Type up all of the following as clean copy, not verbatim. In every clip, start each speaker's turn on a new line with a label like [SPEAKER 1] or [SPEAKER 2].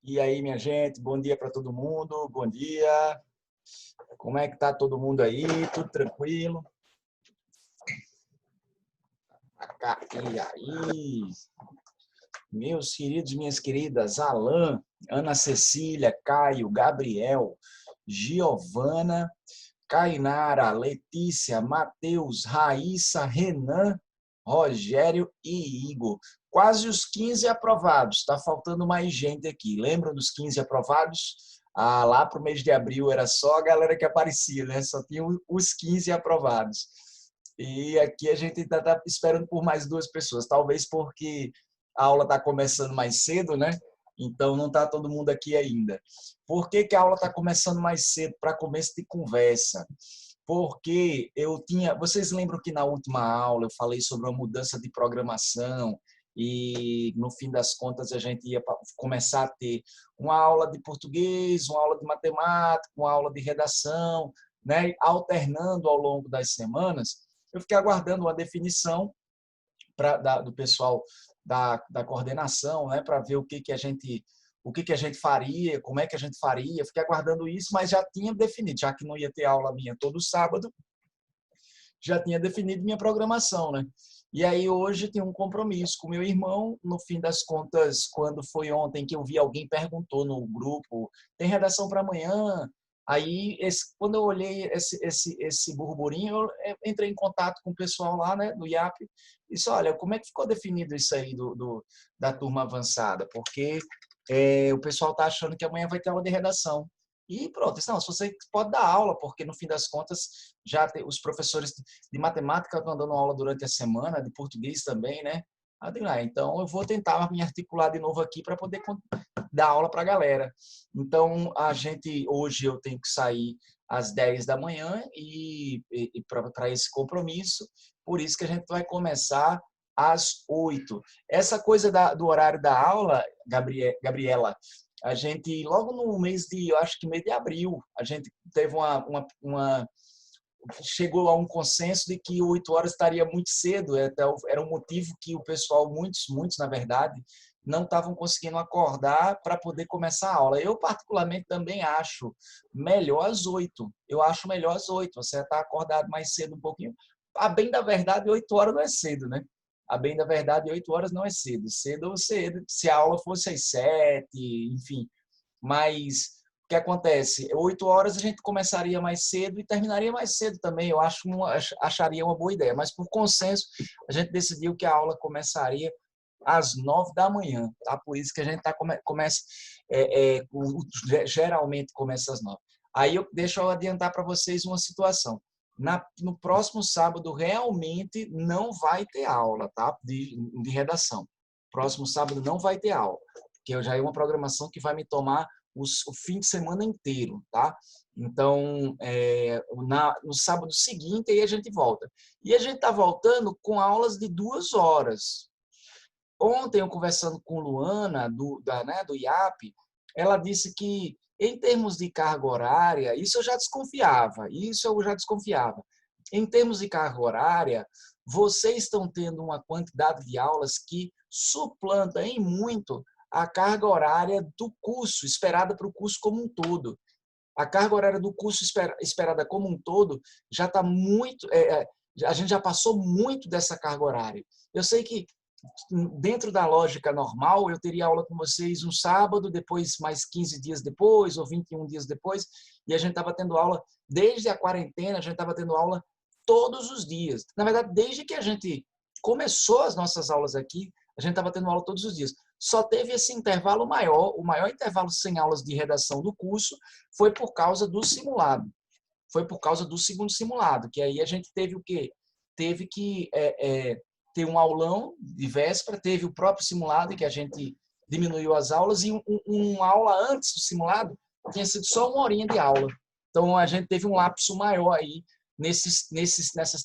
[SPEAKER 1] E aí, minha gente, bom dia para todo mundo, bom dia. Como é que tá todo mundo aí? Tudo tranquilo? E aí, meus queridos, minhas queridas, Alan, Ana Cecília, Caio, Gabriel, Giovana, Cainara, Letícia, Matheus, Raíssa, Renan, Rogério e Igor. Quase os 15 aprovados. Está faltando mais gente aqui. Lembram dos 15 aprovados? Lá para o mês de abril era só a galera que aparecia, né? Só tinha os 15 aprovados. E aqui a gente ainda está esperando por mais duas pessoas. Talvez porque a aula está começando mais cedo, né? Então não está todo mundo aqui ainda. Por que que a aula está começando mais cedo? Para começo de conversa. Porque eu tinha... Vocês lembram que na última aula eu falei sobre uma mudança de programação e no fim das contas a gente ia começar a ter uma aula de português, uma aula de matemática, uma aula de redação, né? Alternando ao longo das semanas. Eu fiquei aguardando uma definição do pessoal da coordenação, né, para ver o que a gente faria, como é que a gente faria. Fiquei aguardando isso, mas já tinha definido, já que não ia ter aula minha todo sábado, já tinha definido minha programação, né? E aí hoje tem um compromisso com meu irmão. No fim das contas, quando foi ontem que eu vi alguém perguntou no grupo, tem redação para amanhã? Aí, quando eu olhei esse burburinho, eu entrei em contato com o pessoal lá, né, do IAP, e disse, olha, como é que ficou definido isso aí da turma avançada? Porque o pessoal está achando que amanhã vai ter aula de redação. E pronto, disse, não, se você pode dar aula, porque no fim das contas, os professores de matemática estão dando aula durante a semana, de português também, né? Então eu vou tentar me articular de novo aqui para poder dar aula para a galera. Então, hoje eu tenho que sair às 10 da manhã e para esse compromisso, por isso que a gente vai começar às 8. Essa coisa do horário da aula, Gabriela, a gente, logo no mês de, eu acho que mês de abril, a gente teve chegou a um consenso de que 8 horas estaria muito cedo. Era um motivo que o pessoal, muitos, na verdade, não estavam conseguindo acordar para poder começar a aula. Eu, particularmente, também acho melhor às 8. Eu acho melhor às 8. Você está acordado mais cedo um pouquinho. A bem da verdade, 8 horas não é cedo, né? A bem da verdade, 8 horas não é cedo. Cedo ou cedo, se a aula fosse às 7, enfim. Mas o que acontece? 8 horas a gente começaria mais cedo e terminaria mais cedo também. Eu acharia uma boa ideia. Mas, por consenso, a gente decidiu que a aula começaria às 9 da manhã, tá? Por isso que a gente geralmente começa às 9. Aí deixa eu adiantar para vocês uma situação. No próximo sábado realmente não vai ter aula, tá? De redação. Próximo sábado não vai ter aula, porque já é uma programação que vai me tomar o fim de semana inteiro, tá? Então, no sábado seguinte, aí a gente volta. E a gente está voltando com aulas de 2 horas. Ontem, eu conversando com Luana, do IAP, ela disse que, em termos de carga horária, isso eu já desconfiava. Em termos de carga horária, vocês estão tendo uma quantidade de aulas que suplanta em muito a carga horária do curso, esperada para o curso como um todo. A carga horária do curso esperada como um todo já está muito... a gente já passou muito dessa carga horária. Eu sei que, dentro da lógica normal, eu teria aula com vocês um sábado, depois mais 15 dias depois, ou 21 dias depois, e a gente estava tendo aula, desde a quarentena, a gente estava tendo aula todos os dias. Na verdade, desde que a gente começou as nossas aulas aqui, a gente estava tendo aula todos os dias. Só teve esse intervalo maior, o maior intervalo sem aulas de redação do curso foi por causa do simulado. Foi por causa do segundo simulado, que aí a gente teve o quê? Teve que ter um aulão de véspera, teve o próprio simulado, que a gente diminuiu as aulas, e uma aula antes do simulado tinha sido só 1 horinha de aula. Então, a gente teve um lapso maior aí nessas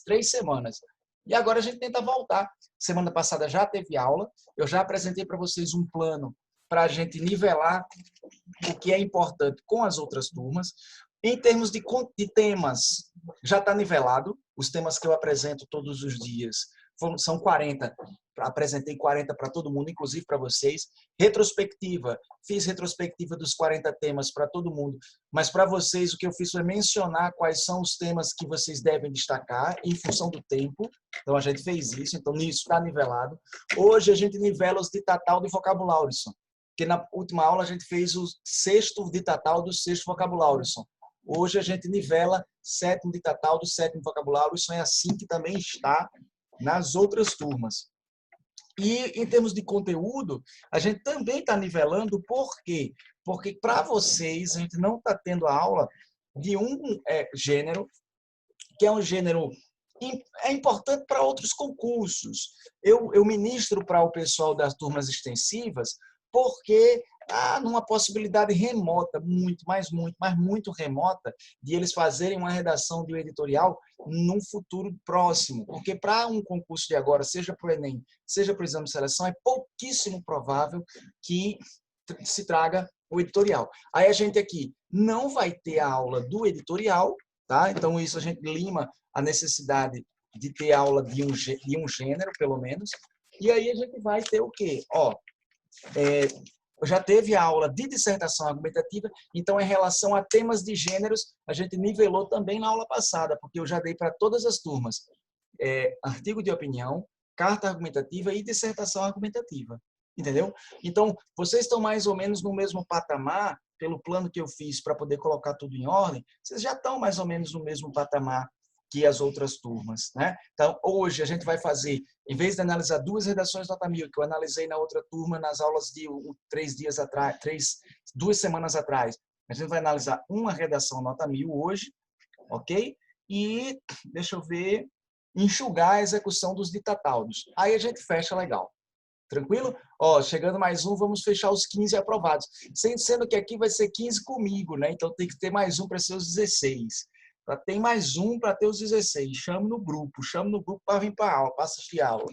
[SPEAKER 1] 3 semanas. E agora a gente tenta voltar. Semana passada já teve aula, eu já apresentei para vocês um plano para a gente nivelar o que é importante com as outras turmas. Em termos de temas, já está nivelado. Os temas que eu apresento todos os dias são 40. Apresentei 40 para todo mundo, inclusive para vocês. Retrospectiva. Fiz retrospectiva dos 40 temas para todo mundo. Mas para vocês, o que eu fiz foi mencionar quais são os temas que vocês devem destacar em função do tempo. Então, a gente fez isso. Então, nisso está nivelado. Hoje, a gente nivela os ditatal de vocabulário, porque na última aula a gente fez o 6º ditatal do 6º vocabulário. Hoje a gente nivela 7º ditatal do 7º vocabulário. Isso é assim que também está nas outras turmas. E, em termos de conteúdo, a gente também está nivelando. Por quê? Porque, para vocês, a gente não está tendo a aula de um gênero, que é um gênero importante para outros concursos. Eu ministro para o pessoal das turmas extensivas porque numa possibilidade remota, mas muito remota, de eles fazerem uma redação de um editorial num futuro próximo. Porque para um concurso de agora, seja para o Enem, seja para o exame de seleção, é pouquíssimo provável que se traga o editorial. Aí a gente aqui não vai ter a aula do editorial, tá? Então isso a gente lima a necessidade de ter aula de um gênero, pelo menos. E aí a gente vai ter o quê? Já teve a aula de dissertação argumentativa, então, em relação a temas de gêneros, a gente nivelou também na aula passada, porque eu já dei para todas as turmas artigo de opinião, carta argumentativa e dissertação argumentativa. Entendeu? Então, vocês estão mais ou menos no mesmo patamar, pelo plano que eu fiz para poder colocar tudo em ordem, vocês já estão mais ou menos no mesmo patamar que as outras turmas, né? Então, hoje a gente vai fazer, em vez de analisar 2 redações nota 1000, que eu analisei na outra turma nas aulas de 2 semanas atrás, a gente vai analisar uma redação nota 1000 hoje, ok? E, deixa eu ver, enxugar a execução dos ditataldos. Aí a gente fecha legal. Tranquilo? Chegando mais um, vamos fechar os 15 aprovados. Sendo que aqui vai ser 15 comigo, né? Então tem que ter mais um para ser os 16. Tem mais um para ter os 16. Chame no grupo para vir para a aula, para assistir a aula.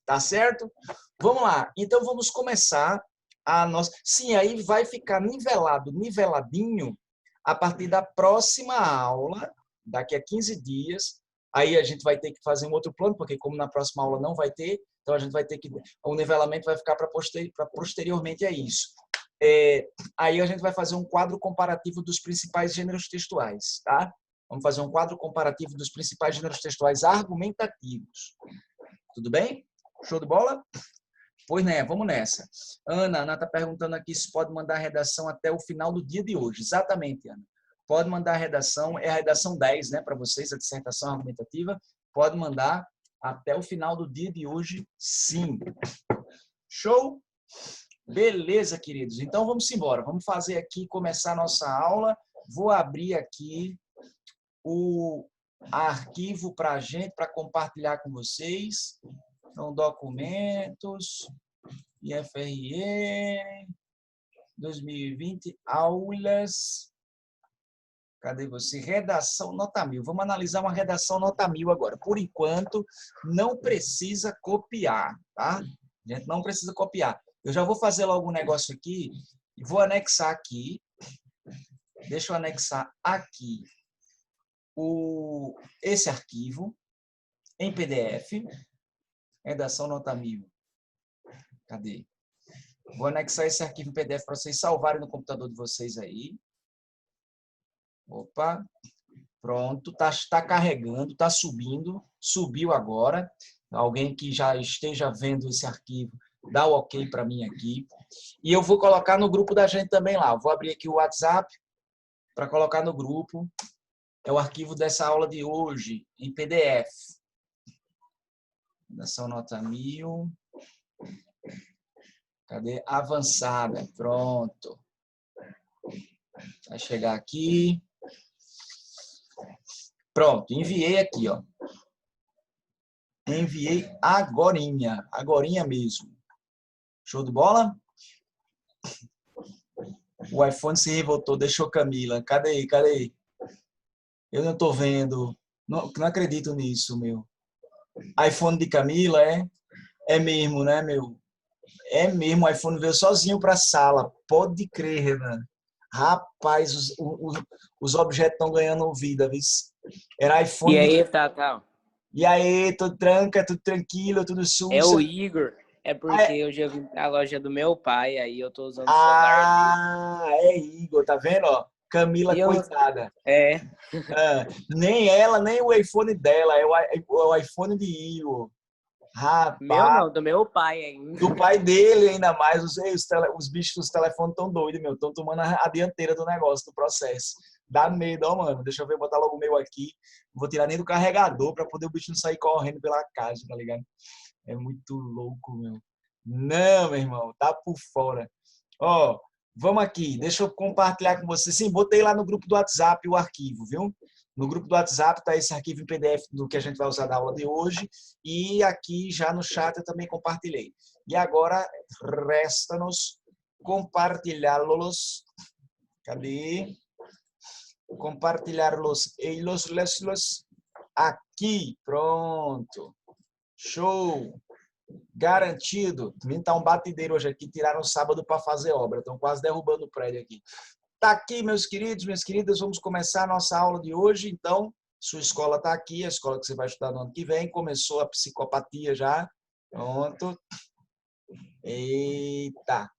[SPEAKER 1] Tá certo? Vamos lá. Então vamos começar a nossa... Sim, aí vai ficar niveladinho a partir da próxima aula, daqui a 15 dias, aí a gente vai ter que fazer um outro plano, porque como na próxima aula não vai ter, então a gente vai ter que, o nivelamento vai ficar para posteriormente a isso. Aí a gente vai fazer um quadro comparativo dos principais gêneros textuais, tá? Vamos fazer um quadro comparativo dos principais gêneros textuais argumentativos. Tudo bem? Show de bola? Pois né, vamos nessa. Ana está perguntando aqui se pode mandar a redação até o final do dia de hoje. Exatamente, Ana. Pode mandar a redação, é a redação 10, né, para vocês, a dissertação argumentativa. Pode mandar até o final do dia de hoje, sim. Show? Beleza, queridos. Então, vamos embora. Vamos fazer aqui, começar a nossa aula. Vou abrir aqui o arquivo para a gente, para compartilhar com vocês. Então, documentos, IFRE, 2020, aulas. Cadê você? Redação nota 1000. Vamos analisar uma redação nota 1000 agora. Por enquanto, não precisa copiar, tá? A gente não precisa copiar. Eu já vou fazer logo um negócio aqui e vou anexar aqui. Deixa eu anexar aqui esse arquivo em PDF. Redação nota 1000. Cadê? Vou anexar esse arquivo em PDF para vocês salvarem no computador de vocês aí. Opa. Pronto. Tá carregando, tá subindo. Subiu agora. Alguém que já esteja vendo esse arquivo, dá o ok para mim aqui. E eu vou colocar no grupo da gente também lá. Eu vou abrir aqui o WhatsApp para colocar no grupo. É o arquivo dessa aula de hoje, em PDF. Redação nota 1000. Cadê? Avançada. Pronto. Vai chegar aqui. Pronto. Enviei aqui, ó. Enviei agorinha. Agorinha mesmo. Show de bola? O iPhone se revoltou. Deixou Camila. Cadê? Cadê? Eu não tô vendo. Não acredito nisso, meu. iPhone de Camila, é? É mesmo, né, meu? É mesmo, o iPhone veio sozinho para a sala. Pode crer, Renan. Rapaz, os objetos estão ganhando vida, viu? Era
[SPEAKER 2] E
[SPEAKER 1] iPhone
[SPEAKER 2] aí,
[SPEAKER 1] de...
[SPEAKER 2] Tatá?
[SPEAKER 1] E aí, tudo tranca, tudo tranquilo, tudo
[SPEAKER 2] É
[SPEAKER 1] sussa.
[SPEAKER 2] o Igor. É porque eu já vim pra loja do meu pai, aí eu tô usando o celular dele.
[SPEAKER 1] É Igor, tá vendo? Ó, Camila,
[SPEAKER 2] E eu não...
[SPEAKER 1] coitada.
[SPEAKER 2] É,
[SPEAKER 1] Nem ela, nem o iPhone dela, é o iPhone de Igor.
[SPEAKER 2] meu
[SPEAKER 1] Rapaz.
[SPEAKER 2] não, do meu pai ainda.
[SPEAKER 1] Do pai dele, ainda mais. Os bichos dos telefones estão doidos, meu. Estão tomando a dianteira do negócio, do processo. Dá medo, ó, mano. Deixa eu ver, botar logo o meu aqui. Não vou tirar nem do carregador para poder o bicho não sair correndo pela casa, tá ligado? É muito louco, meu. Não, meu irmão, tá por fora. Ó, vamos aqui. Deixa eu compartilhar com você. Sim, botei lá no grupo do WhatsApp o arquivo, viu? No grupo do WhatsApp tá esse arquivo em PDF do que a gente vai usar da aula de hoje. E aqui já no chat eu também compartilhei. E agora resta-nos compartilhá-los. Cadê? Compartilhar-los e los aqui. Pronto. Show. Garantido. Também tá um batideiro hoje aqui. Tiraram sábado para fazer obra. Estão quase derrubando o prédio aqui. Tá aqui, meus queridos, minhas queridas. Vamos começar a nossa aula de hoje. Então, sua escola está aqui, a escola que você vai estudar no ano que vem. Começou a psicopatia já. Pronto. Eita.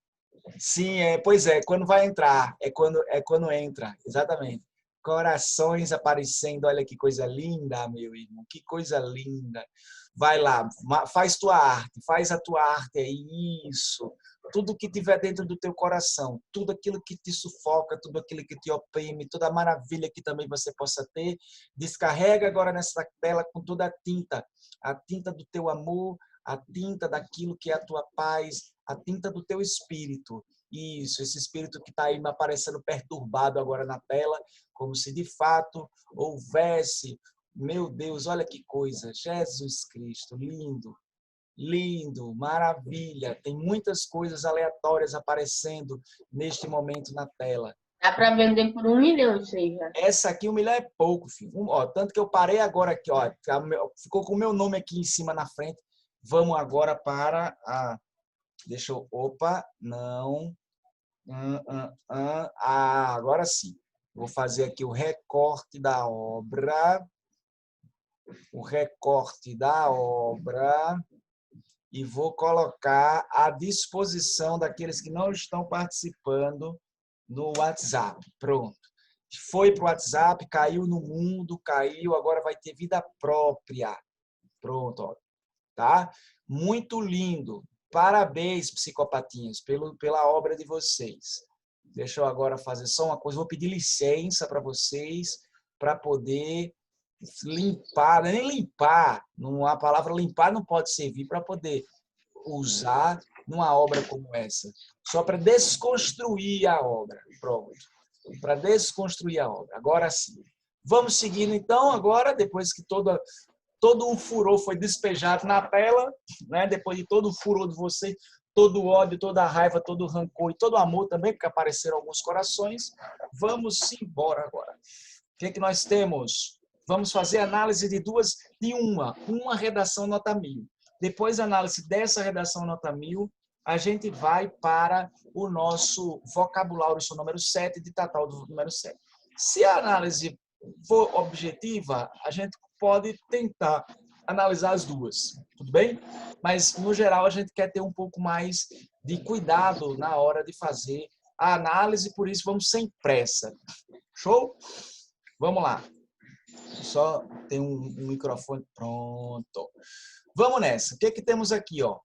[SPEAKER 1] Sim, pois é, quando vai entrar, é quando entra, exatamente. Corações aparecendo, olha que coisa linda, meu irmão, que coisa linda. Vai lá, faz tua arte, faz a tua arte, é isso. Tudo que tiver dentro do teu coração, tudo aquilo que te sufoca, tudo aquilo que te oprime, toda a maravilha que também você possa ter, descarrega agora nessa tela com toda a tinta do teu amor, a tinta daquilo que é a tua paz, a tinta do teu espírito. Isso, esse espírito que está aí me aparecendo perturbado agora na tela, como se de fato houvesse, meu Deus, olha que coisa, Jesus Cristo, lindo, lindo, maravilha. Tem muitas coisas aleatórias aparecendo neste momento na tela.
[SPEAKER 3] Dá para vender por 1 milhão isso aí já.
[SPEAKER 1] Essa aqui, 1 milhão é pouco, filho. Ó, tanto que eu parei agora aqui, ó, ficou com o meu nome aqui em cima na frente. Vamos agora para a... Deixa eu... Opa, não. Agora sim. Vou fazer aqui o recorte da obra. O recorte da obra. E vou colocar à disposição daqueles que não estão participando no WhatsApp. Pronto. Foi para o WhatsApp, caiu no mundo, caiu, agora vai ter vida própria. Pronto, ó. Tá? Muito lindo. Parabéns, psicopatinhas, pela obra de vocês. Deixa eu agora fazer só uma coisa. Vou pedir licença para vocês para poder limpar, nem limpar, a palavra limpar não pode servir para poder usar numa obra como essa. Só para desconstruir a obra. Pronto. Para desconstruir a obra. Agora sim. Vamos seguindo então, agora, depois que todo o furor foi despejado na tela, né? Depois de todo o furor de vocês, todo o ódio, toda a raiva, todo o rancor e todo o amor também, porque apareceram alguns corações, vamos embora agora. O que é que nós temos? Vamos fazer análise de uma redação nota 1000. Depois da análise dessa redação nota 1000, a gente vai para o nosso vocabulário número 7, de Tatal do número 7. Se a análise for objetiva, a gente pode tentar analisar as duas, tudo bem? Mas, no geral, a gente quer ter um pouco mais de cuidado na hora de fazer a análise, por isso vamos sem pressa. Show? Vamos lá. Só tem um microfone. Pronto. Vamos nessa. O que é que temos aqui, ó?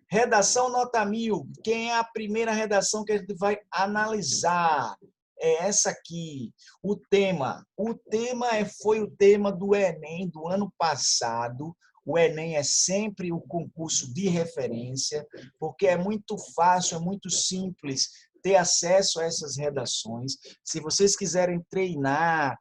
[SPEAKER 1] Redação nota 1000. Quem é a primeira redação que a gente vai analisar? É essa aqui. O tema. O tema foi o tema do Enem do ano passado. O Enem é sempre o concurso de referência, porque é muito fácil, é muito simples ter acesso a essas redações. Se vocês quiserem treinar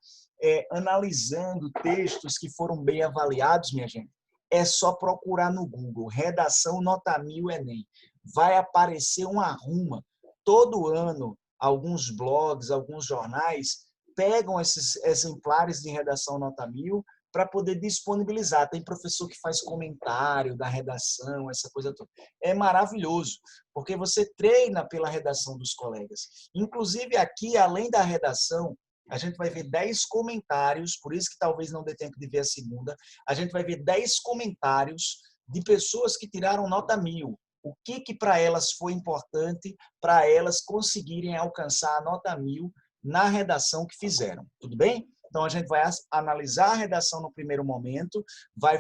[SPEAKER 1] analisando textos que foram bem avaliados, minha gente, é só procurar no Google, redação nota 1000 Enem. Vai aparecer uma ruma. Todo ano, alguns blogs, alguns jornais pegam esses exemplares de redação nota 1000 para poder disponibilizar. Tem professor que faz comentário da redação, essa coisa toda. É maravilhoso, porque você treina pela redação dos colegas. Inclusive aqui, além da redação, a gente vai ver 10 comentários, por isso que talvez não dê tempo de ver a segunda. A gente vai ver 10 comentários de pessoas que tiraram nota 1000. O que para elas foi importante para elas conseguirem alcançar a nota 1000 na redação que fizeram. Tudo bem? Então, a gente vai analisar a redação no primeiro momento, vai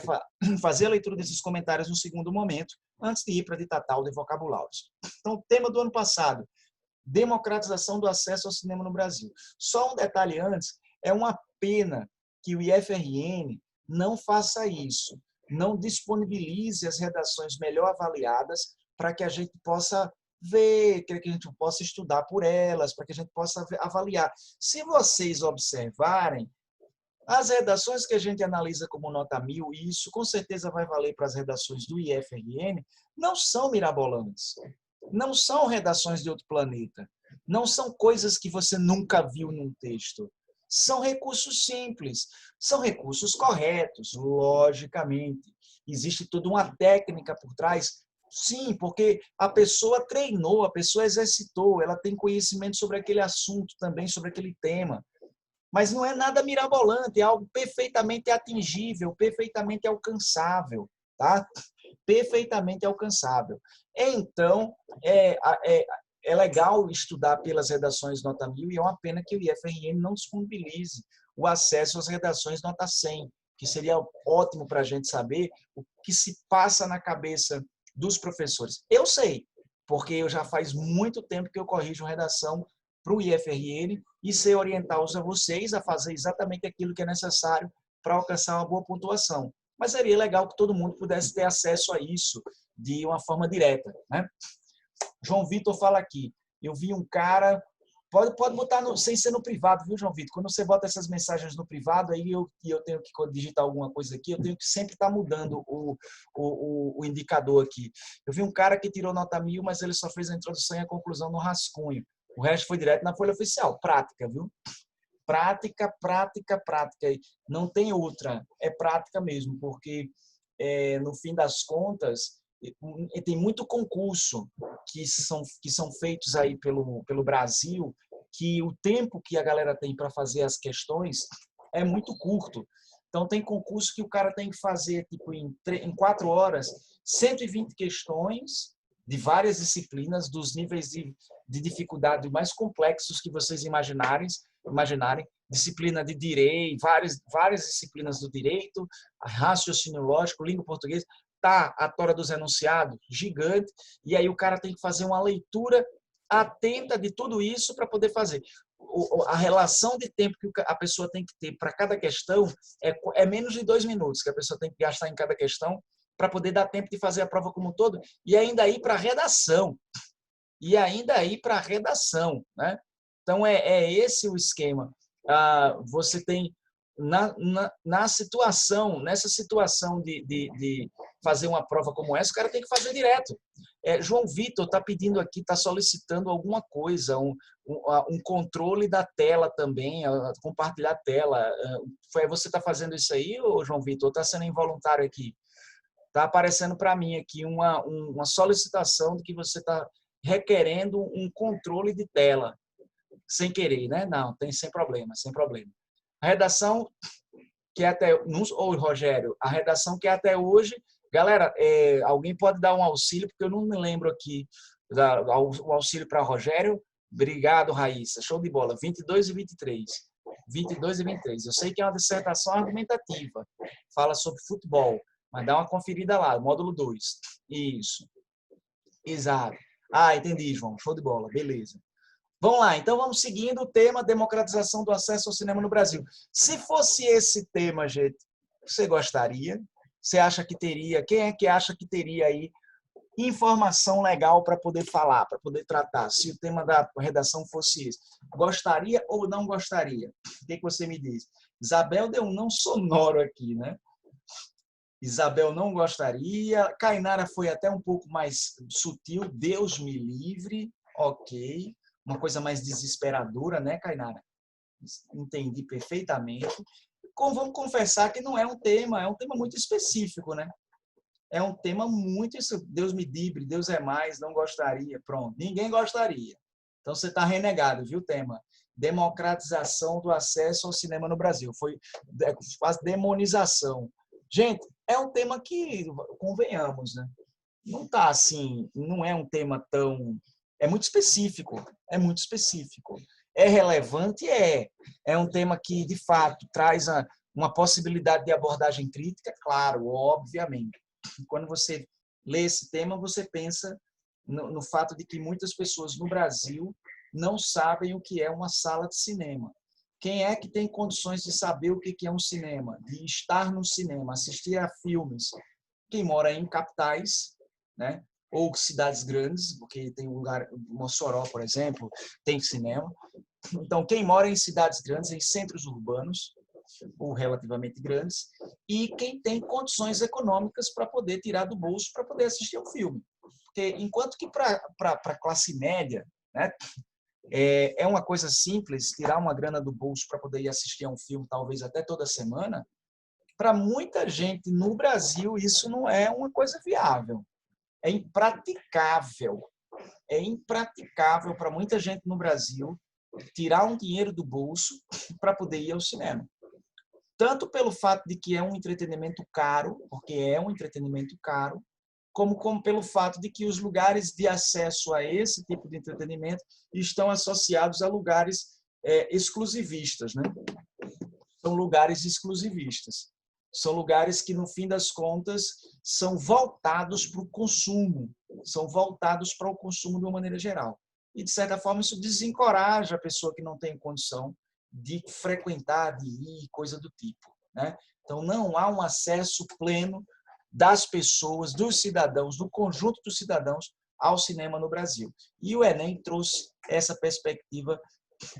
[SPEAKER 1] fazer a leitura desses comentários no segundo momento, antes de ir para a ditatal de vocabulários. Então, o tema do ano passado, democratização do acesso ao cinema no Brasil. Só um detalhe antes, é uma pena que o IFRN não faça isso, não disponibilize as redações melhor avaliadas para que a gente possa ver, que a gente possa estudar por elas, para que a gente possa avaliar. Se vocês observarem, as redações que a gente analisa como nota 1000, e isso com certeza vai valer para as redações do IFRN, não são mirabolantes. Não são redações de outro planeta. Não são coisas que você nunca viu num texto. São recursos simples. São recursos corretos, logicamente. Existe toda uma técnica por trás. Sim, porque a pessoa treinou, a pessoa exercitou, ela tem conhecimento sobre aquele assunto também, sobre aquele tema. Mas não é nada mirabolante, é algo perfeitamente atingível, perfeitamente alcançável, tá? Perfeitamente alcançável. Então, é legal estudar pelas redações nota 1000 e é uma pena que o IFRN não disponibilize o acesso às redações nota 100, que seria ótimo para a gente saber o que se passa na cabeça dos professores. Eu sei, porque eu já faz muito tempo que eu corrijo redação para o IFRN e sei orientar vocês a fazer exatamente aquilo que é necessário para alcançar uma boa pontuação. Mas seria legal que todo mundo pudesse ter acesso a isso de uma forma direta, né? João Vitor fala aqui, eu vi um cara, pode botar sem ser no privado, viu, João Vitor? Quando você bota essas mensagens no privado, aí eu tenho que digitar alguma coisa aqui, eu tenho que sempre estar mudando o indicador aqui. Eu vi um cara que tirou nota 1000, mas ele só fez a introdução e a conclusão no rascunho. O resto foi direto na folha oficial. Prática, viu? Prática, prática, prática. Não tem outra. É prática mesmo, porque no fim das contas tem muito concurso que são feitos aí pelo Brasil que o tempo que a galera tem para fazer as questões é muito curto. Então, tem concurso que o cara tem que fazer, tipo, em 4 horas, 120 questões de várias disciplinas, dos níveis de dificuldade mais complexos que vocês imaginarem. Disciplina de direito, várias disciplinas do direito, raciocínio lógico, língua portuguesa, tá a tora dos enunciados, gigante, e aí o cara tem que fazer uma leitura atenta de tudo isso para poder fazer. A relação de tempo que a pessoa tem que ter para cada questão é menos de 2 minutos que a pessoa tem que gastar em cada questão para poder dar tempo de fazer a prova como um todo e ainda ir para a redação. Né? Então, é esse o esquema. Você tem, nessa situação de fazer uma prova como essa, o cara tem que fazer direto. João Vitor está pedindo aqui, está solicitando alguma coisa, um controle da tela também, compartilhar a tela. Você está fazendo isso aí, ou João Vitor? Está sendo involuntário aqui? Está aparecendo para mim aqui uma solicitação de que você está requerendo um controle de tela. Sem querer, né? Não, sem problema, sem problema. A redação que Rogério, a redação que até hoje, galera, alguém pode dar um auxílio, porque eu não me lembro aqui, o auxílio para Rogério. Obrigado, Raíssa, show de bola, 22 e 23. 22 e 23. Eu sei que é uma dissertação argumentativa, fala sobre futebol, mas dá uma conferida lá, módulo 2. Isso. Exato. Entendi, João, show de bola, beleza. Vamos lá, então vamos seguindo o tema democratização do acesso ao cinema no Brasil. Se fosse esse tema, gente, você gostaria? Você acha que teria? Quem é que acha que teria aí informação legal para poder falar, para poder tratar? Se o tema da redação fosse esse. Gostaria ou não gostaria? O que você me diz? Isabel deu um não sonoro aqui, né? Isabel não gostaria. Kainara foi até um pouco mais sutil. Deus me livre. Ok. Uma coisa mais desesperadora, né, Kainara? Entendi perfeitamente. Vamos confessar que não é um tema muito específico, né? É um tema muito... Deus me livre, Deus é mais, não gostaria. Pronto, ninguém gostaria. Então, você está renegado, viu, tema? Democratização do acesso ao cinema no Brasil. Foi quase demonização. Gente, é um tema que, convenhamos, né? Não está assim, não é um tema tão... É muito específico, É relevante? É um tema que, de fato, traz uma possibilidade de abordagem crítica, claro, obviamente. Quando você lê esse tema, você pensa no fato de que muitas pessoas no Brasil não sabem o que é uma sala de cinema. Quem é que tem condições de saber o que é um cinema, de estar no cinema, assistir a filmes? Quem mora em capitais, né? Ou cidades grandes, porque tem um lugar, Mossoró, por exemplo, tem cinema. Então, quem mora em cidades grandes, em centros urbanos, ou relativamente grandes, e quem tem condições econômicas para poder tirar do bolso para poder assistir um filme. Porque, enquanto que para a classe média, né, é uma coisa simples, tirar uma grana do bolso para poder ir assistir a um filme, talvez até toda semana, para muita gente no Brasil, isso não é uma coisa viável. É impraticável. É impraticável para muita gente no Brasil tirar um dinheiro do bolso para poder ir ao cinema. Tanto pelo fato de que é um entretenimento caro, porque é um entretenimento caro, como pelo fato de que os lugares de acesso a esse tipo de entretenimento estão associados a lugares exclusivistas, né? São lugares exclusivistas. São lugares que, no fim das contas, são voltados para o consumo, são voltados para o consumo de uma maneira geral. E, de certa forma, isso desencoraja a pessoa que não tem condição de frequentar, de ir, coisa do tipo, né? Então, não há um acesso pleno das pessoas, dos cidadãos, do conjunto dos cidadãos ao cinema no Brasil. E o Enem trouxe essa perspectiva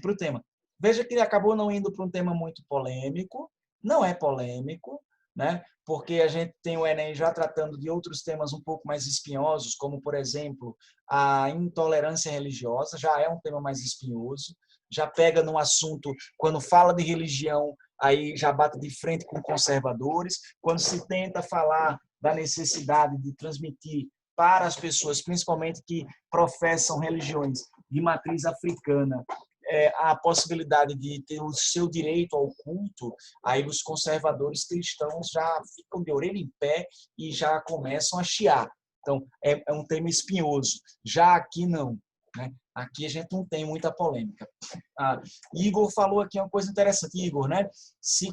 [SPEAKER 1] para o tema. Veja que ele acabou não indo para um tema muito polêmico, não é polêmico, né? Porque a gente tem o Enem já tratando de outros temas um pouco mais espinhosos, como, por exemplo, a intolerância religiosa, já é um tema mais espinhoso, já pega num assunto, quando fala de religião, aí já bate de frente com conservadores, quando se tenta falar da necessidade de transmitir para as pessoas, principalmente que professam religiões de matriz africana, a possibilidade de ter o seu direito ao culto, aí os conservadores cristãos já ficam de orelha em pé e já começam a chiar. Então, é um tema espinhoso. Já aqui, não. Né? Aqui a gente não tem muita polêmica. Igor falou aqui uma coisa interessante. Igor, né? Se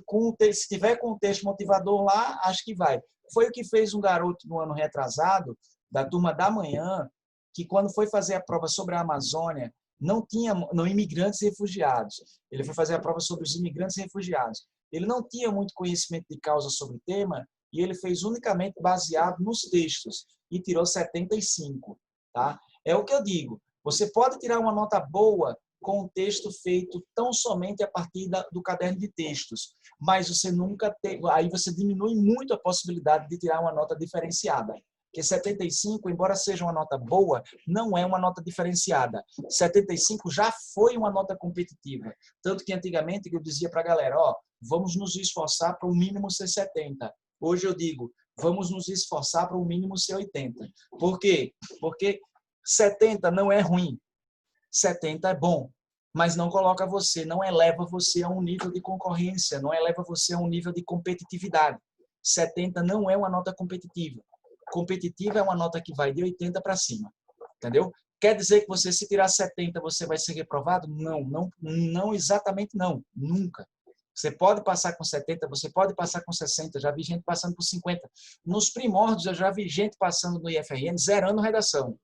[SPEAKER 1] tiver contexto motivador lá, acho que vai. Foi o que fez um garoto no ano retrasado, da turma da manhã, que quando foi fazer a prova sobre a Amazônia, não imigrantes e refugiados. Ele foi fazer a prova sobre os imigrantes e refugiados. Ele não tinha muito conhecimento de causa sobre o tema e ele fez unicamente baseado nos textos e tirou 75. Tá? É o que eu digo. Você pode tirar uma nota boa com um texto feito tão somente a partir do caderno de textos, mas você nunca tem, aí você diminui muito a possibilidade de tirar uma nota diferenciada. Porque 75, embora seja uma nota boa, não é uma nota diferenciada. 75 já foi uma nota competitiva. Tanto que antigamente eu dizia para a galera, vamos nos esforçar para o mínimo ser 70. Hoje eu digo, vamos nos esforçar para o mínimo ser 80. Por quê? Porque 70 não é ruim. 70 é bom, mas não coloca você, não eleva você a um nível de concorrência, não eleva você a um nível de competitividade. 70 não é uma nota competitiva. Competitiva é uma nota que vai de 80 para cima. Entendeu? Quer dizer que você, se tirar 70, você vai ser reprovado? Não exatamente não. Nunca. Você pode passar com 70, você pode passar com 60. Já vi gente passando por 50. Nos primórdios, eu já vi gente passando no IFRN zerando redação.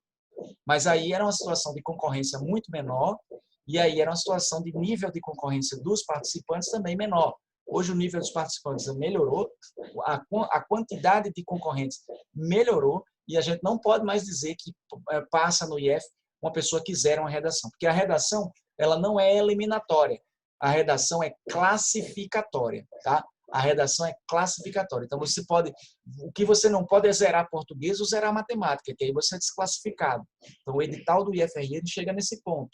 [SPEAKER 1] Mas aí era uma situação de concorrência muito menor e aí era uma situação de nível de concorrência dos participantes também menor. Hoje o nível dos participantes melhorou, a quantidade de concorrentes melhorou e a gente não pode mais dizer que passa no IF uma pessoa que zera uma redação, porque a redação ela não é eliminatória, a redação é classificatória, tá? A redação é classificatória. Então, o que você não pode é zerar português ou zerar matemática, que aí você é desclassificado. Então, o edital do IFRN chega nesse ponto.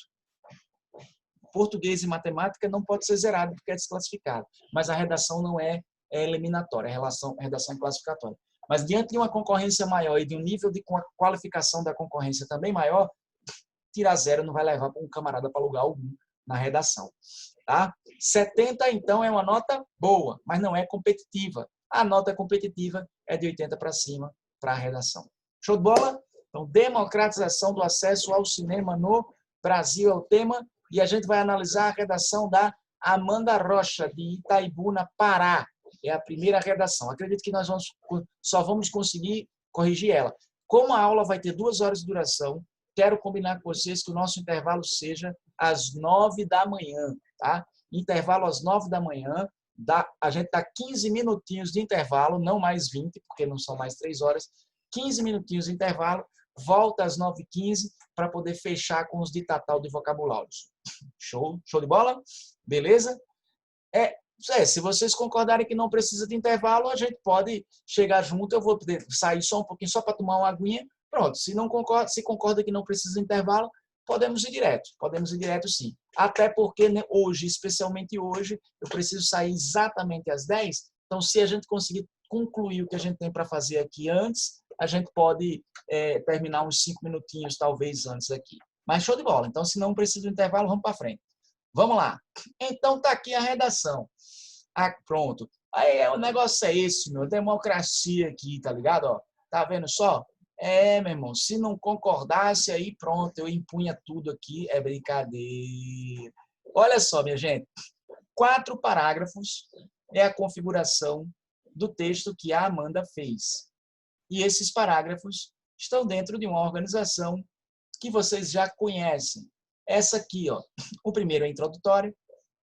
[SPEAKER 1] Português e matemática não pode ser zerado porque é desclassificado. Mas a redação não é eliminatória, a redação é classificatória. Mas diante de uma concorrência maior e de um nível de qualificação da concorrência também maior, tirar zero não vai levar um camarada para lugar algum na redação. Tá? 70, então, é uma nota boa, mas não é competitiva. A nota competitiva é de 80 para cima para a redação. Show de bola? Então, democratização do acesso ao cinema no Brasil é o tema e a gente vai analisar a redação da Amanda Rocha, de Itaibuna, Pará. É a primeira redação. Acredito que nós só vamos conseguir corrigir ela. Como a aula vai ter 2 horas de duração, quero combinar com vocês que o nosso intervalo seja às 9 da manhã. Tá? Intervalo às 9 da manhã, a gente dá 15 minutinhos de intervalo, não mais 20, porque não são mais 3 horas, 15 minutinhos de intervalo, volta às 9h15 para poder fechar com os ditatal de vocabulários. Show de bola? Beleza? Se vocês concordarem que não precisa de intervalo, a gente pode chegar junto, eu vou poder sair só um pouquinho, só para tomar uma aguinha, pronto. Se concorda que não precisa de intervalo, podemos ir direto sim. Até porque hoje, especialmente hoje, eu preciso sair exatamente às 10, então se a gente conseguir concluir o que a gente tem para fazer aqui antes, a gente pode terminar uns 5 minutinhos, talvez, antes aqui. Mas show de bola. Então, se não precisa de intervalo, vamos para frente. Vamos lá. Então, tá aqui a redação. Pronto. Aí, o negócio é esse, meu. Democracia aqui, tá ligado? Ó, tá vendo só? Meu irmão, se não concordasse, aí pronto, eu impunha tudo aqui. É brincadeira. Olha só, minha gente. 4 parágrafos é a configuração do texto que a Amanda fez. E esses parágrafos estão dentro de uma organização que vocês já conhecem. Essa aqui, ó. O primeiro é introdutório,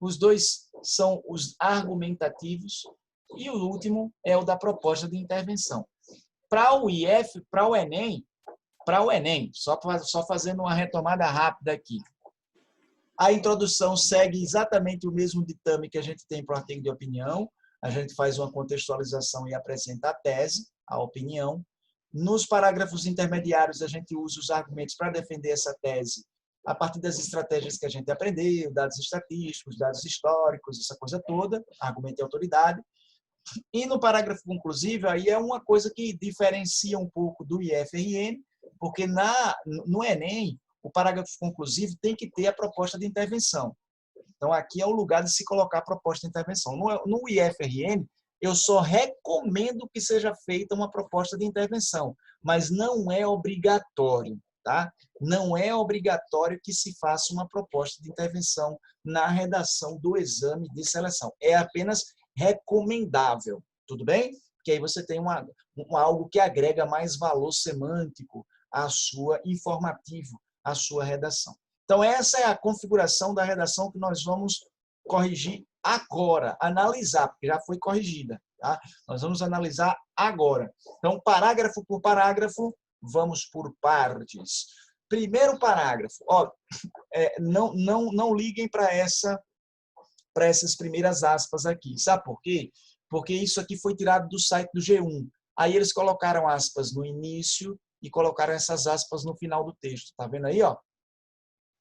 [SPEAKER 1] os 2 são os argumentativos e o último é o da proposta de intervenção. Para o IF, para o Enem, só fazendo uma retomada rápida aqui. A introdução segue exatamente o mesmo ditame que a gente tem para o artigo de opinião. A gente faz uma contextualização e apresenta a tese, a opinião. Nos parágrafos intermediários, a gente usa os argumentos para defender essa tese a partir das estratégias que a gente aprendeu, dados estatísticos, dados históricos, essa coisa toda, argumento e autoridade. E no parágrafo conclusivo, aí é uma coisa que diferencia um pouco do IFRN, porque no Enem, o parágrafo conclusivo tem que ter a proposta de intervenção. Então, aqui é o lugar de se colocar a proposta de intervenção. No IFRN, eu só recomendo que seja feita uma proposta de intervenção, mas não é obrigatório, tá? Não é obrigatório que se faça uma proposta de intervenção na redação do exame de seleção. É apenas recomendável, tudo bem? Que aí você tem algo que agrega mais valor semântico à sua informativo, à sua redação. Então, essa é a configuração da redação que nós vamos corrigir agora, analisar, porque já foi corrigida. Tá? Nós vamos analisar agora. Então, parágrafo por parágrafo, vamos por partes. Primeiro parágrafo. Ó, não liguem para essas primeiras aspas aqui. Sabe por quê? Porque isso aqui foi tirado do site do G1. Aí eles colocaram aspas no início e colocaram essas aspas no final do texto. Tá vendo aí, ó?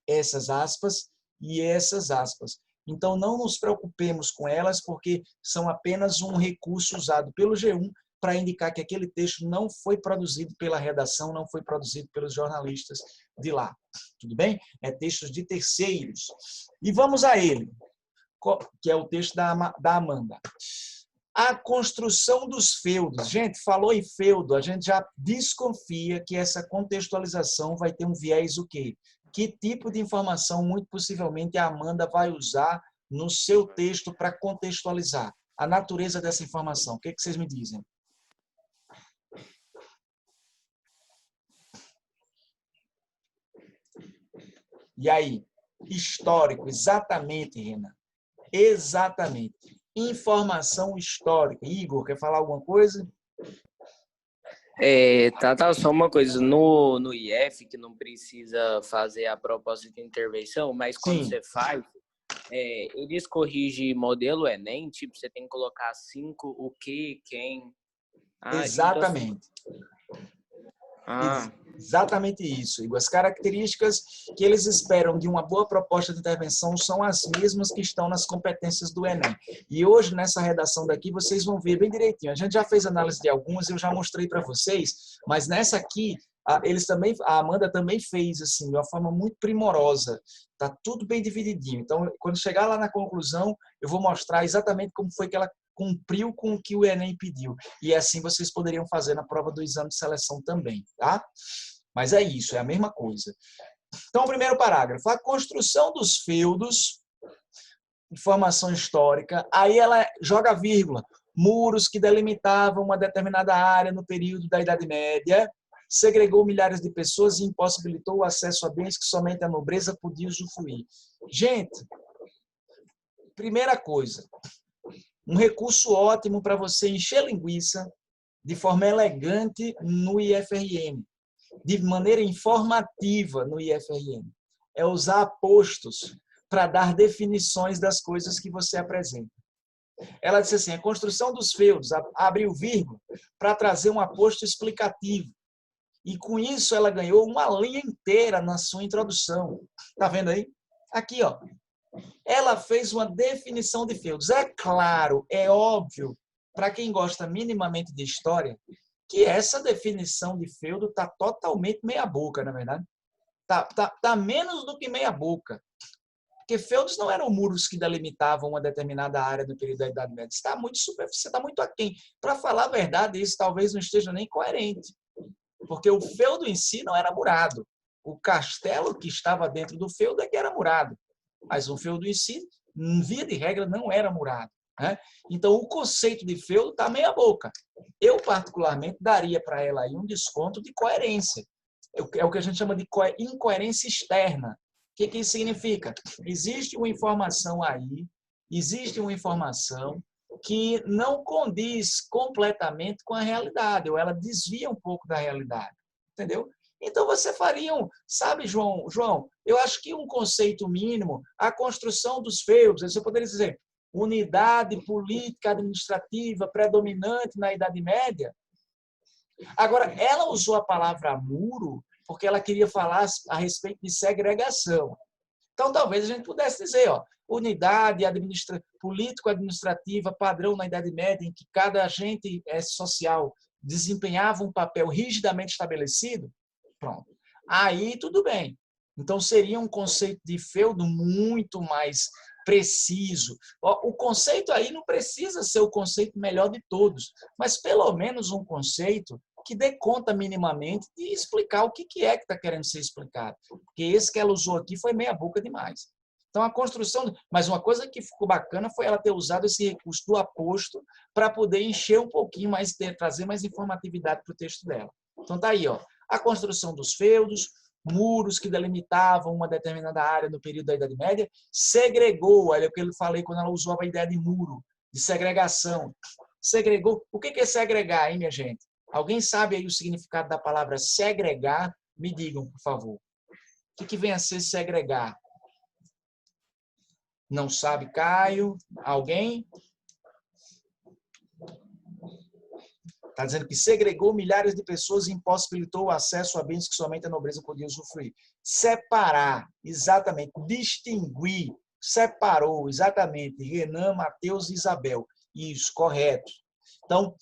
[SPEAKER 1] Essas aspas e essas aspas. Então, não nos preocupemos com elas, porque são apenas um recurso usado pelo G1 para indicar que aquele texto não foi produzido pela redação, não foi produzido pelos jornalistas de lá. Tudo bem? É textos de terceiros. E vamos a ele, que é o texto da Amanda. A construção dos feudos. Gente, falou em feudo, a gente já desconfia que essa contextualização vai ter um viés o quê? Que tipo de informação, muito possivelmente, a Amanda vai usar no seu texto para contextualizar? A natureza dessa informação. O que vocês me dizem? E aí? Histórico, exatamente, Renan. Exatamente. Informação histórica. Igor, quer falar alguma coisa?
[SPEAKER 2] Tá, só uma coisa, no IF, que não precisa fazer a proposta de intervenção, mas quando
[SPEAKER 1] Sim.
[SPEAKER 2] você faz, eles corrigem modelo Enem, tipo, você tem que colocar 5, o que, quem.
[SPEAKER 1] Exatamente. Exatamente isso, Igor. As características que eles esperam de uma boa proposta de intervenção são as mesmas que estão nas competências do Enem. E hoje, nessa redação daqui, vocês vão ver bem direitinho. A gente já fez análise de algumas, eu já mostrei para vocês, mas nessa aqui, a Amanda também fez assim, de uma forma muito primorosa. Tá tudo bem divididinho. Então, quando chegar lá na conclusão, eu vou mostrar exatamente como foi que ela cumpriu com o que o Enem pediu. E assim vocês poderiam fazer na prova do exame de seleção também, tá? Mas é isso, é a mesma coisa. Então, o primeiro parágrafo. A construção dos feudos, informação histórica, aí ela joga vírgula. Muros que delimitavam uma determinada área no período da Idade Média, segregou milhares de pessoas e impossibilitou o acesso a bens que somente a nobreza podia usufruir. Gente, primeira coisa, um recurso ótimo para você encher linguiça de forma elegante no IFRN, de maneira informativa no IFRN. É usar apostos para dar definições das coisas que você apresenta. Ela disse assim, a construção dos feudos, abriu vírgula, para trazer um aposto explicativo. E com isso ela ganhou uma linha inteira na sua introdução. Está vendo aí? Aqui, ó. Ela fez uma definição de feudos. É claro, é óbvio, para quem gosta minimamente de história, que essa definição de feudo está totalmente meia boca, na verdade. Tá menos do que meia boca. Porque feudos não eram muros que delimitavam uma determinada área do período da Idade Média. Você está muito aquém. Para falar a verdade, isso talvez não esteja nem coerente. Porque o feudo em si não era murado. O castelo que estava dentro do feudo é que era murado. Mas o feudo em si, via de regra, não era murado. Né? Então, o conceito de feudo está meia boca. Eu, particularmente, daria para ela aí um desconto de coerência. É o que a gente chama de incoerência externa. O que isso significa? Existe uma informação aí, existe uma informação que não condiz completamente com a realidade, ou ela desvia um pouco da realidade. Entendeu? Então, você faria sabe, João, eu acho que um conceito mínimo, a construção dos feudos, você poderia dizer, unidade política administrativa predominante na Idade Média. Agora, ela usou a palavra muro porque ela queria falar a respeito de segregação. Então, talvez a gente pudesse dizer, ó, unidade político-administrativa padrão na Idade Média, em que cada agente social desempenhava um papel rigidamente estabelecido. Pronto. Aí, tudo bem. Então, seria um conceito de feudo muito mais preciso. O conceito aí não precisa ser o conceito melhor de todos, mas pelo menos um conceito que dê conta minimamente de explicar o que é que está querendo ser explicado. Porque esse que ela usou aqui foi meia boca demais. Então, a construção... Mas uma coisa que ficou bacana foi ela ter usado esse recurso do aposto para poder encher um pouquinho mais, trazer mais informatividade para o texto dela. Então, tá aí, ó, a construção dos feudos, muros que delimitavam uma determinada área no período da Idade Média, segregou, olha o que eu falei quando ela usou a ideia de muro, de segregação. Segregou. O que é segregar, hein, minha gente? Alguém sabe aí o significado da palavra segregar? Me digam, por favor. O que vem a ser segregar? Não sabe, Caio? Alguém? Está dizendo que segregou milhares de pessoas e impossibilitou o acesso a bens que somente a nobreza podia usufruir. Separar, exatamente. Distinguir, separou, exatamente. Renan, Mateus e Isabel. Isso, correto. Então,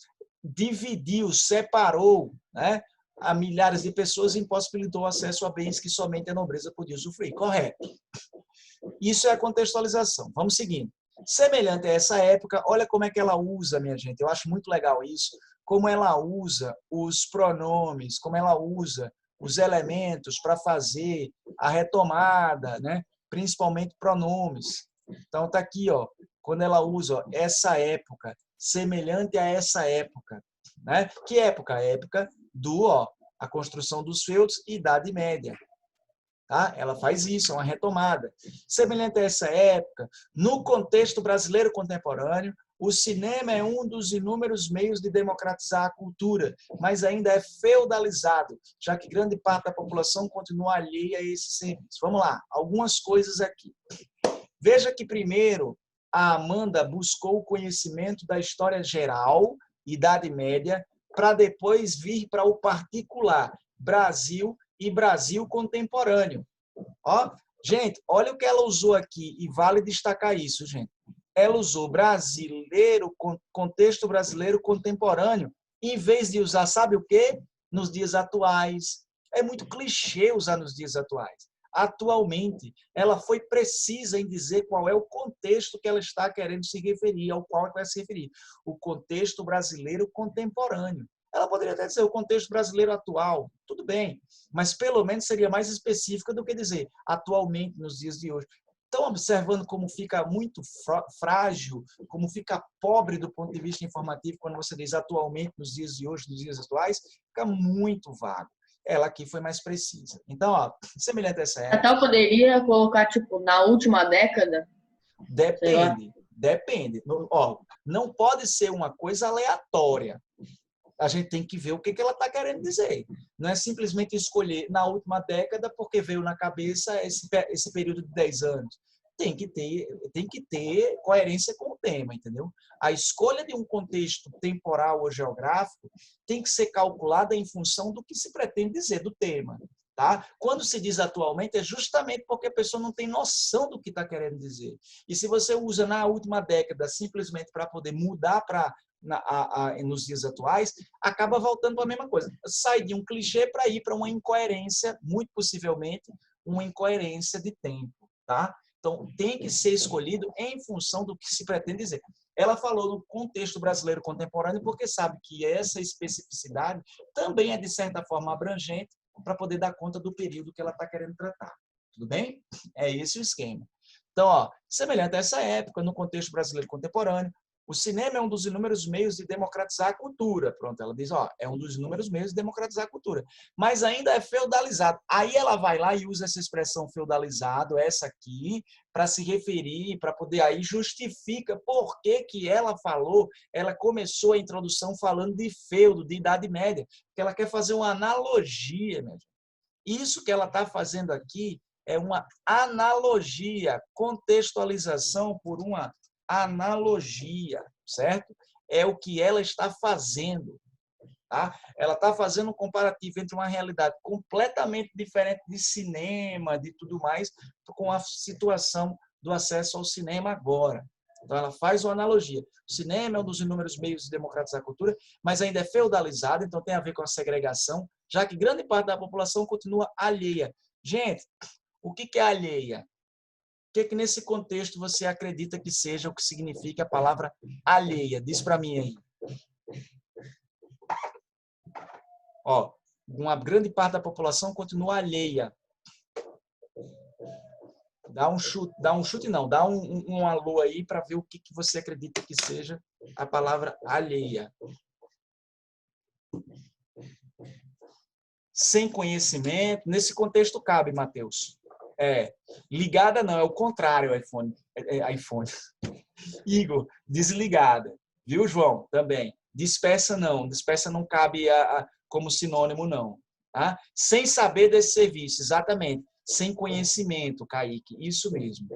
[SPEAKER 1] dividiu, separou, né, a milhares de pessoas e impossibilitou o acesso a bens que somente a nobreza podia usufruir. Correto. Isso é a contextualização. Vamos seguindo. Semelhante a essa época, olha como é que ela usa, minha gente. Eu acho muito legal isso. Como ela usa os pronomes, como ela usa os elementos para fazer a retomada, né? Principalmente pronomes. Então, está aqui, ó, quando ela usa ó, essa época, semelhante a essa época. Né? Que época? A época a construção dos feudos e Idade Média. Tá? Ela faz isso, é uma retomada. Semelhante a essa época, no contexto brasileiro contemporâneo, o cinema é um dos inúmeros meios de democratizar a cultura, mas ainda é feudalizado, já que grande parte da população continua alheia a esse serviço. Vamos lá, algumas coisas aqui. Veja que primeiro a Amanda buscou o conhecimento da história geral, Idade Média, para depois vir para o particular, Brasil e Brasil contemporâneo. Ó, gente, olha o que ela usou aqui, e vale destacar isso, gente. Ela usou brasileiro, contexto brasileiro contemporâneo, em vez de usar, sabe o quê? Nos dias atuais. É muito clichê usar nos dias atuais. Atualmente, ela foi precisa em dizer qual é o contexto que ela está querendo se referir, ao qual ela vai se referir. O contexto brasileiro contemporâneo. Ela poderia até dizer o contexto brasileiro atual, tudo bem, mas pelo menos seria mais específica do que dizer atualmente, nos dias de hoje. Estão observando como fica muito frágil, como fica pobre do ponto de vista informativo quando você diz atualmente, nos dias de hoje, nos dias atuais? Fica muito vago. Ela aqui foi mais precisa. Então, ó, semelhante a essa época...
[SPEAKER 3] Até eu poderia colocar, tipo, na última década?
[SPEAKER 1] Depende. Ó, não pode ser uma coisa aleatória. A gente tem que ver o que ela está querendo dizer. Não é simplesmente escolher na última década porque veio na cabeça esse período de 10 anos. Tem que ter coerência com o tema, entendeu? A escolha de um contexto temporal ou geográfico tem que ser calculada em função do que se pretende dizer do tema. Tá? Quando se diz atualmente, é justamente porque a pessoa não tem noção do que está querendo dizer. E se você usa na última década simplesmente para poder mudar para nos dias atuais, acaba voltando para a mesma coisa. Sai de um clichê para ir para uma incoerência, muito possivelmente, uma incoerência de tempo. Tá? Então, tem que ser escolhido em função do que se pretende dizer. Ela falou no contexto brasileiro contemporâneo porque sabe que essa especificidade também é, de certa forma, abrangente para poder dar conta do período que ela está querendo tratar. Tudo bem? É esse o esquema. Então, ó, semelhante a essa época, no contexto brasileiro contemporâneo, o cinema é um dos inúmeros meios de democratizar a cultura. Pronto, ela diz, ó, é um dos inúmeros meios de democratizar a cultura. Mas ainda é feudalizado. Aí ela vai lá e usa essa expressão feudalizado, essa aqui, para se referir, para poder aí justifica por que ela falou, ela começou a introdução falando de feudo, de Idade Média, porque ela quer fazer uma analogia, né? Isso que ela está fazendo aqui é uma analogia, contextualização por uma analogia, certo? É o que ela está fazendo. Tá? Ela está fazendo um comparativo entre uma realidade completamente diferente de cinema, de tudo mais, com a situação do acesso ao cinema agora. Então, ela faz uma analogia. O cinema é um dos inúmeros meios de democratizar a cultura, mas ainda é feudalizado, então tem a ver com a segregação, já que grande parte da população continua alheia. Gente, O que é alheia? O que nesse contexto você acredita que seja o que significa a palavra alheia? Diz para mim aí. Ó, uma grande parte da população continua alheia. Dá um chute não, dá um alô aí para ver o que você acredita que seja a palavra alheia. Sem conhecimento, nesse contexto cabe, Matheus. Ligada não, é o contrário, iPhone. iPhone. Igor, desligada. Viu, João? Também. Dispersa não cabe como sinônimo, não. Tá? Sem saber desse serviço, exatamente. Sem conhecimento, Kaique. Isso mesmo.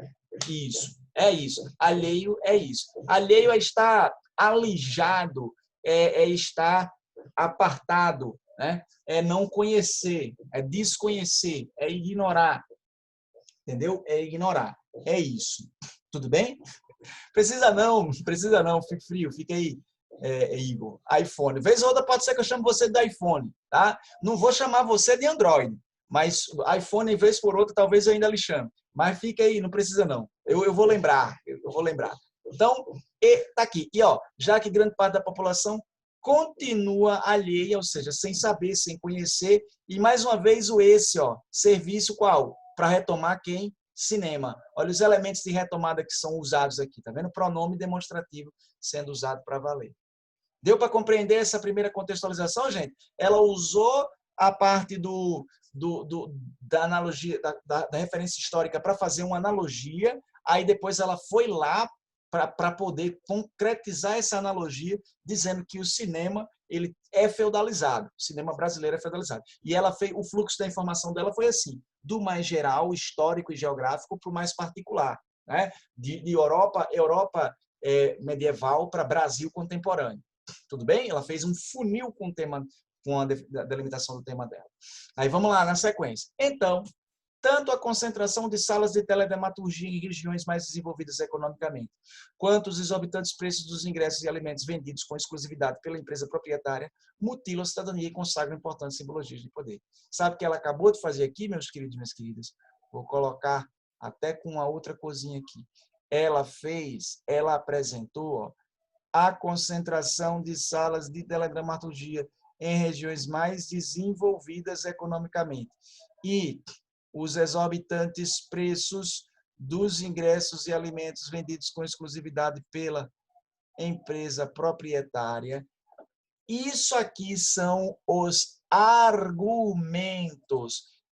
[SPEAKER 1] Isso. É isso. Alheio é isso. Alheio é estar alijado, é estar apartado, né? É não conhecer, é desconhecer, é ignorar. Entendeu? É ignorar. É isso. Tudo bem? Precisa não, fique frio, fica aí, Igor. iPhone. Vez ou outra pode ser que eu chame você de iPhone, tá? Não vou chamar você de Android, mas iPhone, vez por outra, talvez eu ainda lhe chame. Mas fica aí, não precisa não. Eu vou lembrar, Então, tá aqui. E, ó, já que grande parte da população continua alheia, ou seja, sem saber, sem conhecer, e mais uma vez serviço qual? Para retomar quem? Cinema. Olha os elementos de retomada que são usados aqui. Tá vendo? Pronome demonstrativo sendo usado para valer. Deu para compreender essa primeira contextualização, gente? Ela usou a parte da analogia, da referência histórica para fazer uma analogia, aí depois ela foi lá para poder concretizar essa analogia, dizendo que o cinema ele é feudalizado, o cinema brasileiro é feudalizado. E ela fez, o fluxo da informação dela foi assim, do mais geral, histórico e geográfico, para o mais particular, né? De Europa medieval para Brasil contemporâneo. Tudo bem? Ela fez um funil com o tema, com a delimitação do tema dela. Aí vamos lá, na sequência. Então, tanto a concentração de salas de teledramaturgia em regiões mais desenvolvidas economicamente, quanto os exorbitantes preços dos ingressos e alimentos vendidos com exclusividade pela empresa proprietária, mutilam a cidadania e consagram importantes simbologias de poder. Sabe o que ela acabou de fazer aqui, meus queridos e minhas queridas? Vou colocar até com uma outra coisinha aqui. Ela apresentou, ó, a concentração de salas de teledramaturgia em regiões mais desenvolvidas economicamente e os exorbitantes preços dos ingressos e alimentos vendidos com exclusividade pela empresa proprietária. Isso aqui são os argumentos.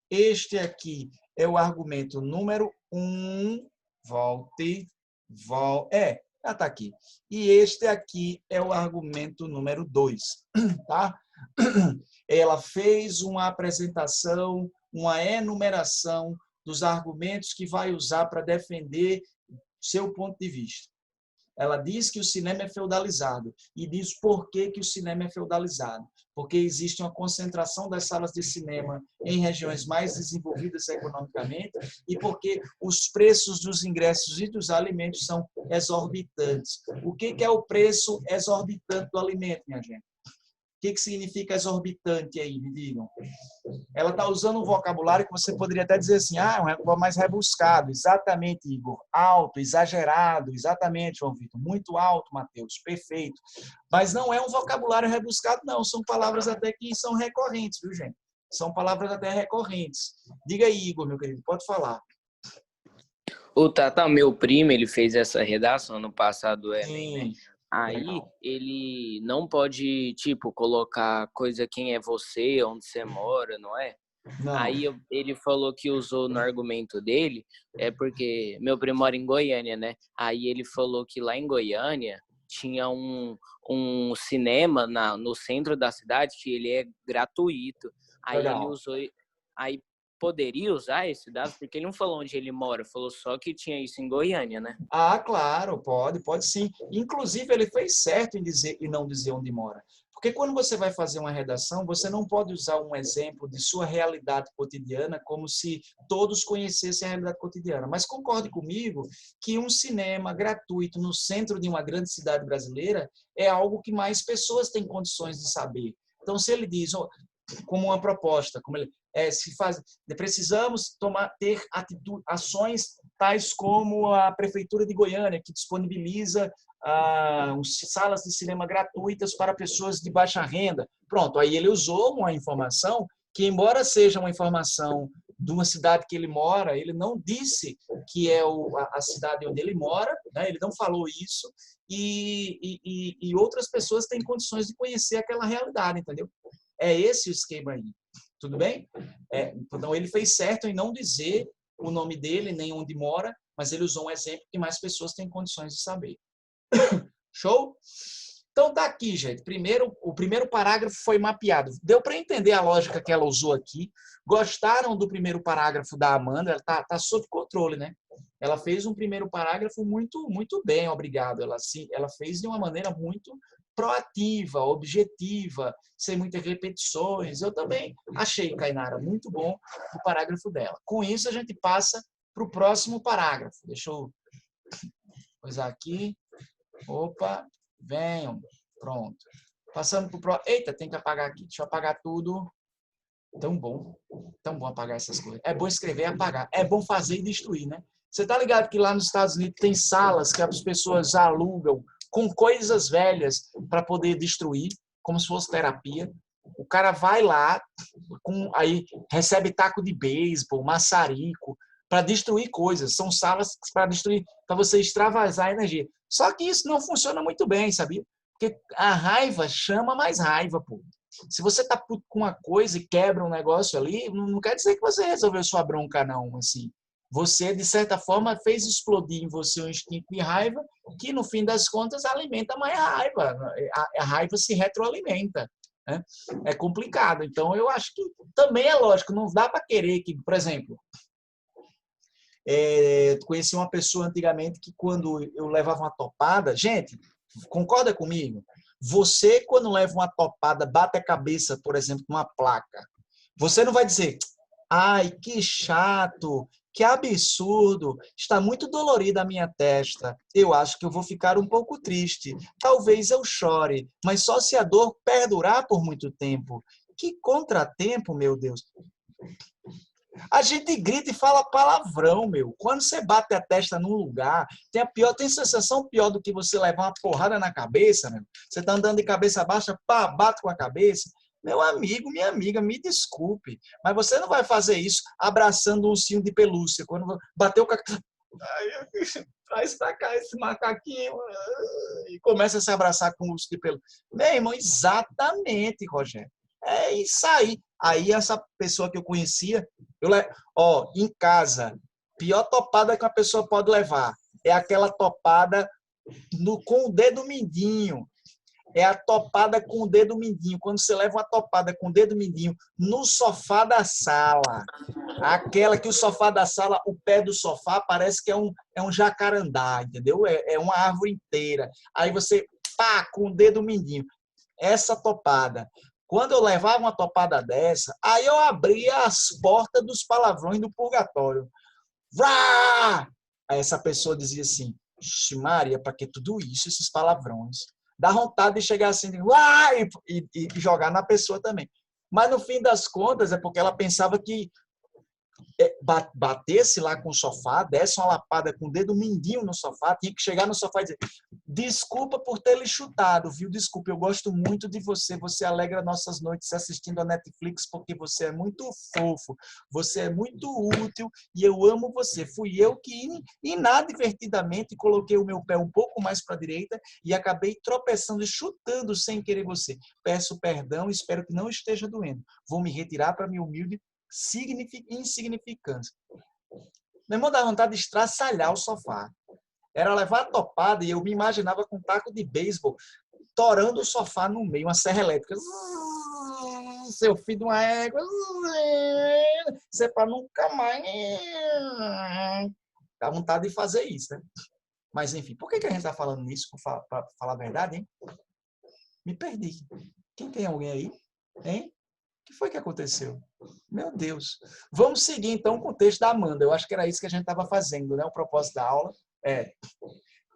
[SPEAKER 1] Este aqui é o argumento número 1. Já está aqui. E este aqui é o argumento número 2. Tá? Ela fez uma apresentação, uma enumeração dos argumentos que vai usar para defender seu ponto de vista. Ela diz que o cinema é feudalizado e diz por que o cinema é feudalizado. Porque existe uma concentração das salas de cinema em regiões mais desenvolvidas economicamente e porque os preços dos ingressos e dos alimentos são exorbitantes. O que é o preço exorbitante do alimento, minha gente? O que significa exorbitante aí, me digam? Ela está usando um vocabulário que você poderia até dizer assim, um vocabulário mais rebuscado. Exatamente, Igor. Alto, exagerado. Exatamente, João Vitor. Muito alto, Matheus. Perfeito. Mas não é um vocabulário rebuscado, não. São palavras até que são recorrentes, viu, gente? São palavras até recorrentes. Diga aí, Igor, meu querido. Pode falar.
[SPEAKER 2] O Tata, meu primo, ele fez essa redação no passado do Enem, né? Aí
[SPEAKER 1] Legal.
[SPEAKER 2] ele não pode, tipo, colocar coisa quem é você, onde você mora, não é?
[SPEAKER 1] Não.
[SPEAKER 2] Aí ele falou que usou no argumento dele, porque meu primo mora em Goiânia, né? Aí ele falou que lá em Goiânia tinha um cinema no centro da cidade que ele é gratuito. Aí
[SPEAKER 1] Legal.
[SPEAKER 2] ele usou... Aí poderia usar esse dado, porque ele não falou onde ele mora, falou só que tinha isso em Goiânia, né?
[SPEAKER 1] Claro, pode sim. Inclusive, ele fez certo em dizer e não dizer onde mora. Porque quando você vai fazer uma redação, você não pode usar um exemplo de sua realidade cotidiana como se todos conhecessem a realidade cotidiana. Mas concorde comigo que um cinema gratuito no centro de uma grande cidade brasileira é algo que mais pessoas têm condições de saber. Então, se ele diz, como uma proposta, como ele se faz, precisamos ter ações tais como a Prefeitura de Goiânia, que disponibiliza salas de cinema gratuitas para pessoas de baixa renda. Pronto, aí ele usou uma informação que, embora seja uma informação de uma cidade que ele mora, ele não disse que é a cidade onde ele mora, né? Ele não falou isso, e outras pessoas têm condições de conhecer aquela realidade, entendeu? É esse o esquema aí. Tudo bem? Então, ele fez certo em não dizer o nome dele, nem onde mora, mas ele usou um exemplo que mais pessoas têm condições de saber. Show? Então, tá aqui, gente. O primeiro parágrafo foi mapeado. Deu para entender a lógica que ela usou aqui. Gostaram do primeiro parágrafo da Amanda? Ela tá sob controle, né? Ela fez um primeiro parágrafo muito, muito bem, obrigado. Ela fez de uma maneira muito proativa, objetiva, sem muitas repetições. Eu também achei, Kainara, muito bom o parágrafo dela. Com isso, a gente passa para o próximo parágrafo. Deixa eu coisar aqui. Opa, venham. Pronto. Passando para o próximo. Eita, tem que apagar aqui. Deixa eu apagar tudo. Tão bom apagar essas coisas. É bom escrever e apagar. É bom fazer e destruir, né? Você tá ligado que lá nos Estados Unidos tem salas que as pessoas alugam com coisas velhas para poder destruir, como se fosse terapia. O cara vai lá, aí recebe taco de beisebol, maçarico, para destruir coisas. São salas para destruir, para você extravasar a energia. Só que isso não funciona muito bem, sabia? Porque a raiva chama mais raiva, pô. Se você tá puto com uma coisa e quebra um negócio ali, não quer dizer que você resolveu sua bronca, não, assim. Você, de certa forma, fez explodir em você um instinto de raiva que, no fim das contas, alimenta mais raiva. A raiva se retroalimenta, né? É complicado. Então, eu acho que também é lógico, não dá para querer que, por exemplo, conheci uma pessoa antigamente que, quando eu levava uma topada, gente, concorda comigo? Você, quando leva uma topada, bate a cabeça, por exemplo, numa placa, você não vai dizer, ai, que chato, que absurdo, está muito dolorida a minha testa, eu acho que eu vou ficar um pouco triste, talvez eu chore, mas só se a dor perdurar por muito tempo. Que contratempo, meu Deus! A gente grita e fala palavrão, meu. Quando você bate a testa num lugar, tem sensação pior do que você levar uma porrada na cabeça, meu. Você tá andando de cabeça baixa, pá, bate com a cabeça. Meu amigo, minha amiga, me desculpe, mas você não vai fazer isso abraçando um ursinho de pelúcia. Quando bateu com a... Traz pra cá esse macaquinho e começa a se abraçar com o urso de pelúcia. Meu irmão, exatamente, Rogério. É isso aí. Aí essa pessoa que eu conhecia, em casa, pior topada que uma pessoa pode levar é aquela topada com o dedo mindinho. É a topada com o dedo mindinho. Quando você leva uma topada com o dedo mindinho no sofá da sala, aquela que o sofá da sala, o pé do sofá parece que é um jacarandá, entendeu? É uma árvore inteira. Aí você, pá, com o dedo mindinho. Essa topada. Quando eu levava uma topada dessa, aí eu abria as portas dos palavrões do purgatório. Vrá! Aí essa pessoa dizia assim, Maria, para que tudo isso, esses palavrões? Dá vontade de chegar assim, e jogar na pessoa também. Mas no fim das contas, é porque ela pensava que batesse lá com o sofá, desse uma lapada com o dedo mindinho no sofá, tinha que chegar no sofá e dizer, desculpa por ter lhe chutado, viu? Desculpa, eu gosto muito de você, você alegra nossas noites assistindo a Netflix porque você é muito fofo, você é muito útil e eu amo você. Fui eu que inadvertidamente coloquei o meu pé um pouco mais para a direita e acabei tropeçando e chutando sem querer você. Peço perdão, espero que não esteja doendo. Vou me retirar para minha humilde insignificância. Meu irmão, dá vontade de estraçalhar o sofá. Era levar a topada e eu me imaginava com um taco de beisebol torando o sofá no meio, uma serra elétrica. Seu filho de uma égua. Isso é para nunca mais. Dá vontade de fazer isso, né? Mas, enfim, por que a gente está falando nisso, para falar a verdade, hein? Me perdi. Quem tem alguém aí? Hein? O que foi que aconteceu? Meu Deus. Vamos seguir, então, com o texto da Amanda. Eu acho que era isso que a gente estava fazendo, né? O propósito da aula.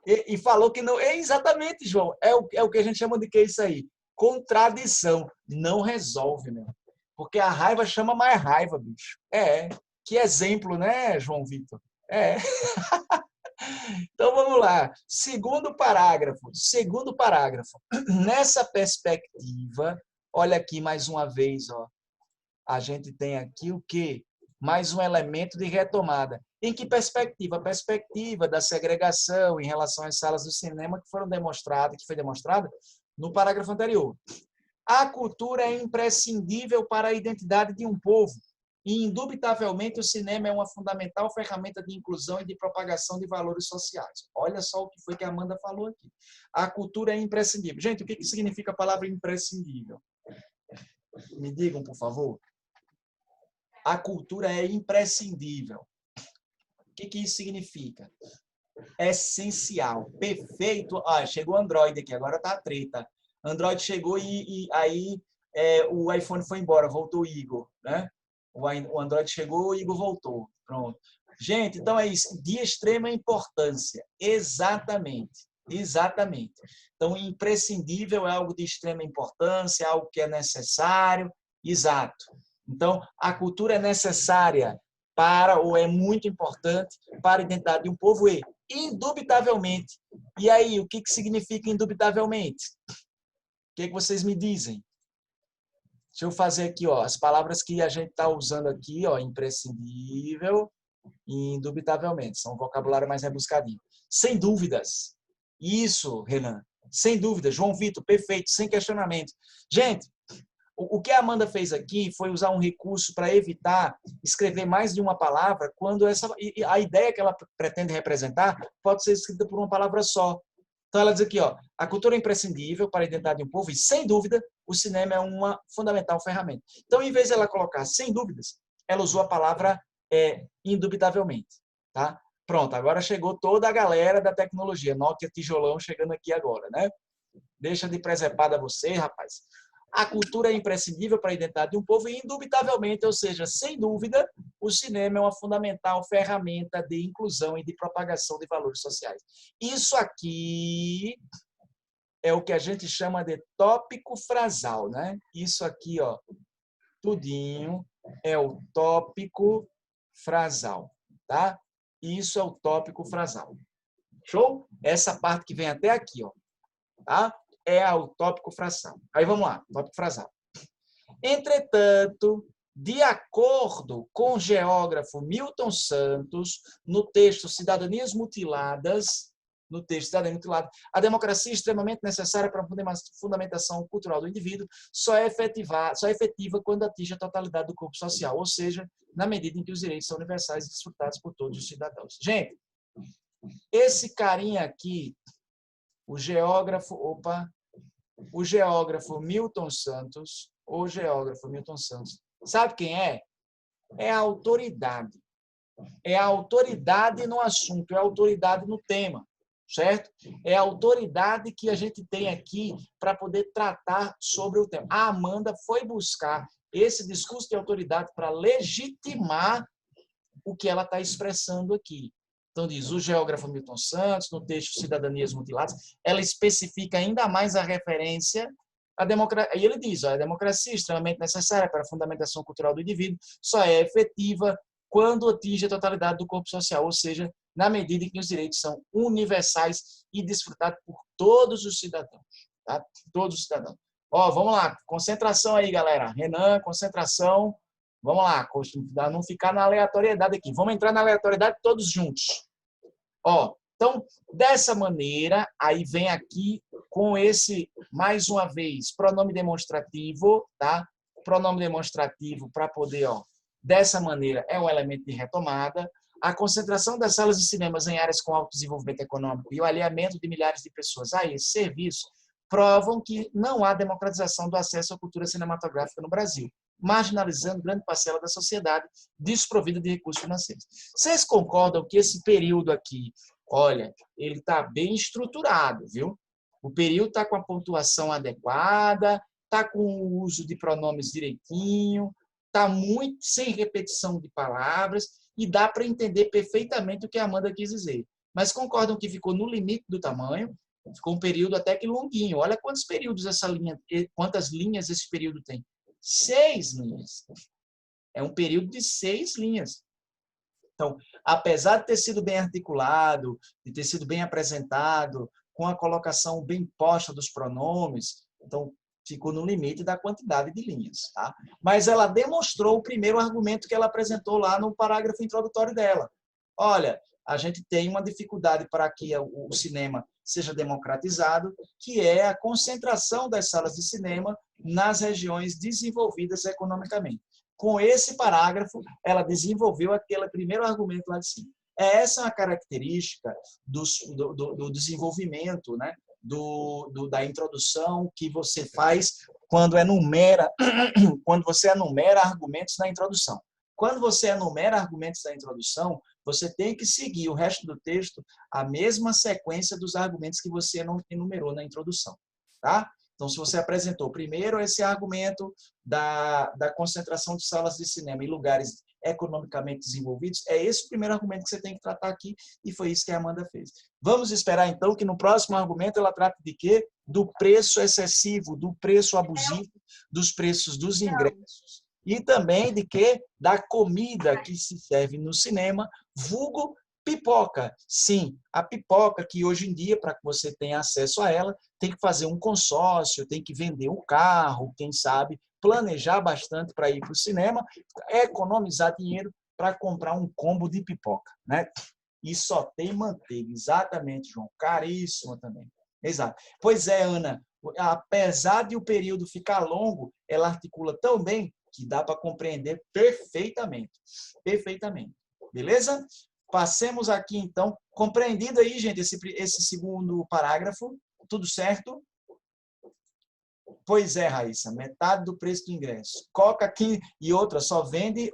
[SPEAKER 1] E falou que não... exatamente, João. É o que a gente chama de que isso aí? Contradição. Não resolve, meu. Porque a raiva chama mais raiva, bicho. Que exemplo, né, João Vitor? Então, vamos lá. Segundo parágrafo. Nessa perspectiva, olha aqui mais uma vez, ó. A gente tem aqui o quê? Mais um elemento de retomada. Em que perspectiva? A perspectiva da segregação em relação às salas do cinema que foi demonstrada no parágrafo anterior. A cultura é imprescindível para a identidade de um povo. E, indubitavelmente, o cinema é uma fundamental ferramenta de inclusão e de propagação de valores sociais. Olha só o que foi que a Amanda falou aqui. A cultura é imprescindível. Gente, o que significa a palavra imprescindível? Me digam, por favor. A cultura é imprescindível. O que isso significa? Essencial, perfeito. Chegou o Android aqui, agora tá a treta. Android chegou e aí o iPhone foi embora, voltou o Igor, né? O Android chegou, o Igor voltou. Pronto. Gente, então é isso. De extrema importância. Exatamente. Então, imprescindível é algo de extrema importância, algo que é necessário. Exato. Então, a cultura é necessária ou é muito importante para a identidade de um povo indubitavelmente. E aí, o que significa indubitavelmente? O que vocês me dizem? Deixa eu fazer aqui, ó, as palavras que a gente está usando aqui, ó, imprescindível e indubitavelmente. São um vocabulário mais rebuscadinho. Sem dúvidas. Isso, Renan. Sem dúvida. João Vitor, perfeito, sem questionamento. Gente, o que a Amanda fez aqui foi usar um recurso para evitar escrever mais de uma palavra quando a ideia que ela pretende representar pode ser escrita por uma palavra só. Então, ela diz aqui, ó, a cultura é imprescindível para a identidade de um povo e, sem dúvida, o cinema é uma fundamental ferramenta. Então, em vez de ela colocar sem dúvidas, ela usou a palavra indubitavelmente. Tá? Pronto, agora chegou toda a galera da tecnologia. Nokia tijolão chegando aqui agora, né? Deixa de presepada você, rapaz. A cultura é imprescindível para a identidade de um povo e, indubitavelmente, ou seja, sem dúvida, o cinema é uma fundamental ferramenta de inclusão e de propagação de valores sociais. Isso aqui é o que a gente chama de tópico frasal, né? Isso aqui, ó, tudinho é o tópico frasal, tá? Isso é o tópico frasal. Show? Essa parte que vem até aqui, ó, tá? É o tópico frasal. Aí vamos lá, tópico frasal. Entretanto, de acordo com o geógrafo Milton Santos, no texto Cidadanias Mutiladas, a democracia é extremamente necessária para a fundamentação cultural do indivíduo, só é efetiva quando atinge a totalidade do corpo social, ou seja, na medida em que os direitos são universais e desfrutados por todos os cidadãos. Gente, esse carinha aqui, o geógrafo Milton Santos, sabe quem é? É a autoridade. É a autoridade no assunto, é a autoridade no tema, certo? É a autoridade que a gente tem aqui para poder tratar sobre o tema. A Amanda foi buscar esse discurso de autoridade para legitimar o que ela está expressando aqui. Então, diz o geógrafo Milton Santos, no texto Cidadanias Mutiladas, ela especifica ainda mais a referência à democracia. E ele diz, a democracia é extremamente necessária para a fundamentação cultural do indivíduo, só é efetiva quando atinge a totalidade do corpo social, ou seja, na medida em que os direitos são universais e desfrutados por todos os cidadãos. Tá? Todos os cidadãos. Ó, vamos lá, concentração aí, galera. Renan, concentração. Vamos lá, para não ficar na aleatoriedade aqui. Vamos entrar na aleatoriedade todos juntos. Ó, então, dessa maneira, aí vem aqui com esse, mais uma vez, pronome demonstrativo, tá? Pronome demonstrativo para poder, ó, dessa maneira, é um elemento de retomada. A concentração das salas de cinemas em áreas com alto desenvolvimento econômico e o alinhamento de milhares de pessoas a esse serviço provam que não há democratização do acesso à cultura cinematográfica no Brasil, marginalizando grande parcela da sociedade desprovida de recursos financeiros. Vocês concordam que esse período aqui, olha, ele está bem estruturado, viu? O período está com a pontuação adequada, está com o uso de pronomes direitinho, está muito sem repetição de palavras e dá para entender perfeitamente o que a Amanda quis dizer. Mas concordam que ficou no limite do tamanho, ficou um período até que longuinho. Olha quantos períodos essa linha, quantas linhas esse período tem. 6 linhas. É um período de 6 linhas. Então, apesar de ter sido bem articulado, de ter sido bem apresentado, com a colocação bem posta dos pronomes, então ficou no limite da quantidade de linhas. Tá? Mas ela demonstrou o primeiro argumento que ela apresentou lá no parágrafo introdutório dela. Olha, a gente tem uma dificuldade para que o cinema seja democratizado, que é a concentração das salas de cinema nas regiões desenvolvidas economicamente. Com esse parágrafo, ela desenvolveu aquele primeiro argumento lá de cima. Essa é uma característica do desenvolvimento, né? Da introdução que você faz quando você enumera argumentos na introdução. Quando você enumera argumentos da introdução, você tem que seguir o resto do texto a mesma sequência dos argumentos que você não enumerou na introdução. Tá? Então, se você apresentou primeiro esse argumento da concentração de salas de cinema em lugares economicamente desenvolvidos, é esse o primeiro argumento que você tem que tratar aqui, e foi isso que a Amanda fez. Vamos esperar, então, que no próximo argumento ela trate de quê? Do preço excessivo, do preço abusivo, dos preços dos ingressos, e também de quê? Da comida que se serve no cinema, vulgo pipoca. Sim, a pipoca que hoje em dia, para que você tenha acesso a ela, tem que fazer um consórcio, tem que vender um carro, quem sabe, planejar bastante para ir para o cinema, economizar dinheiro para comprar um combo de pipoca, né? E só tem manteiga, exatamente, João, caríssima também. Exato. Pois é, Ana, apesar de o período ficar longo, ela articula tão bem que dá para compreender perfeitamente. Perfeitamente. Beleza? Passemos aqui, então. Compreendido aí, gente, esse segundo parágrafo? Tudo certo? Pois é, Raíssa, metade do preço do ingresso. Coca aqui e outra, só vende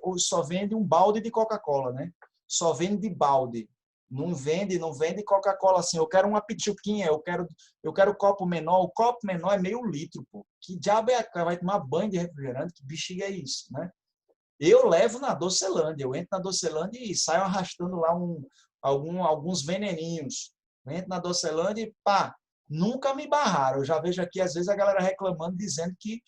[SPEAKER 1] um balde de Coca-Cola, né? Só vende de balde. Não vende Coca-Cola assim. Eu quero uma pituquinha, eu quero copo menor. O copo menor é meio litro, pô. Que diabo é aquela? Vai tomar banho de refrigerante? Que bexiga é isso, né? Eu levo na Docelândia. Eu entro na Docelândia e saio arrastando lá alguns veneninhos. Eu entro na Docelândia e pá, nunca me barraram. Eu já vejo aqui, às vezes, a galera reclamando, dizendo que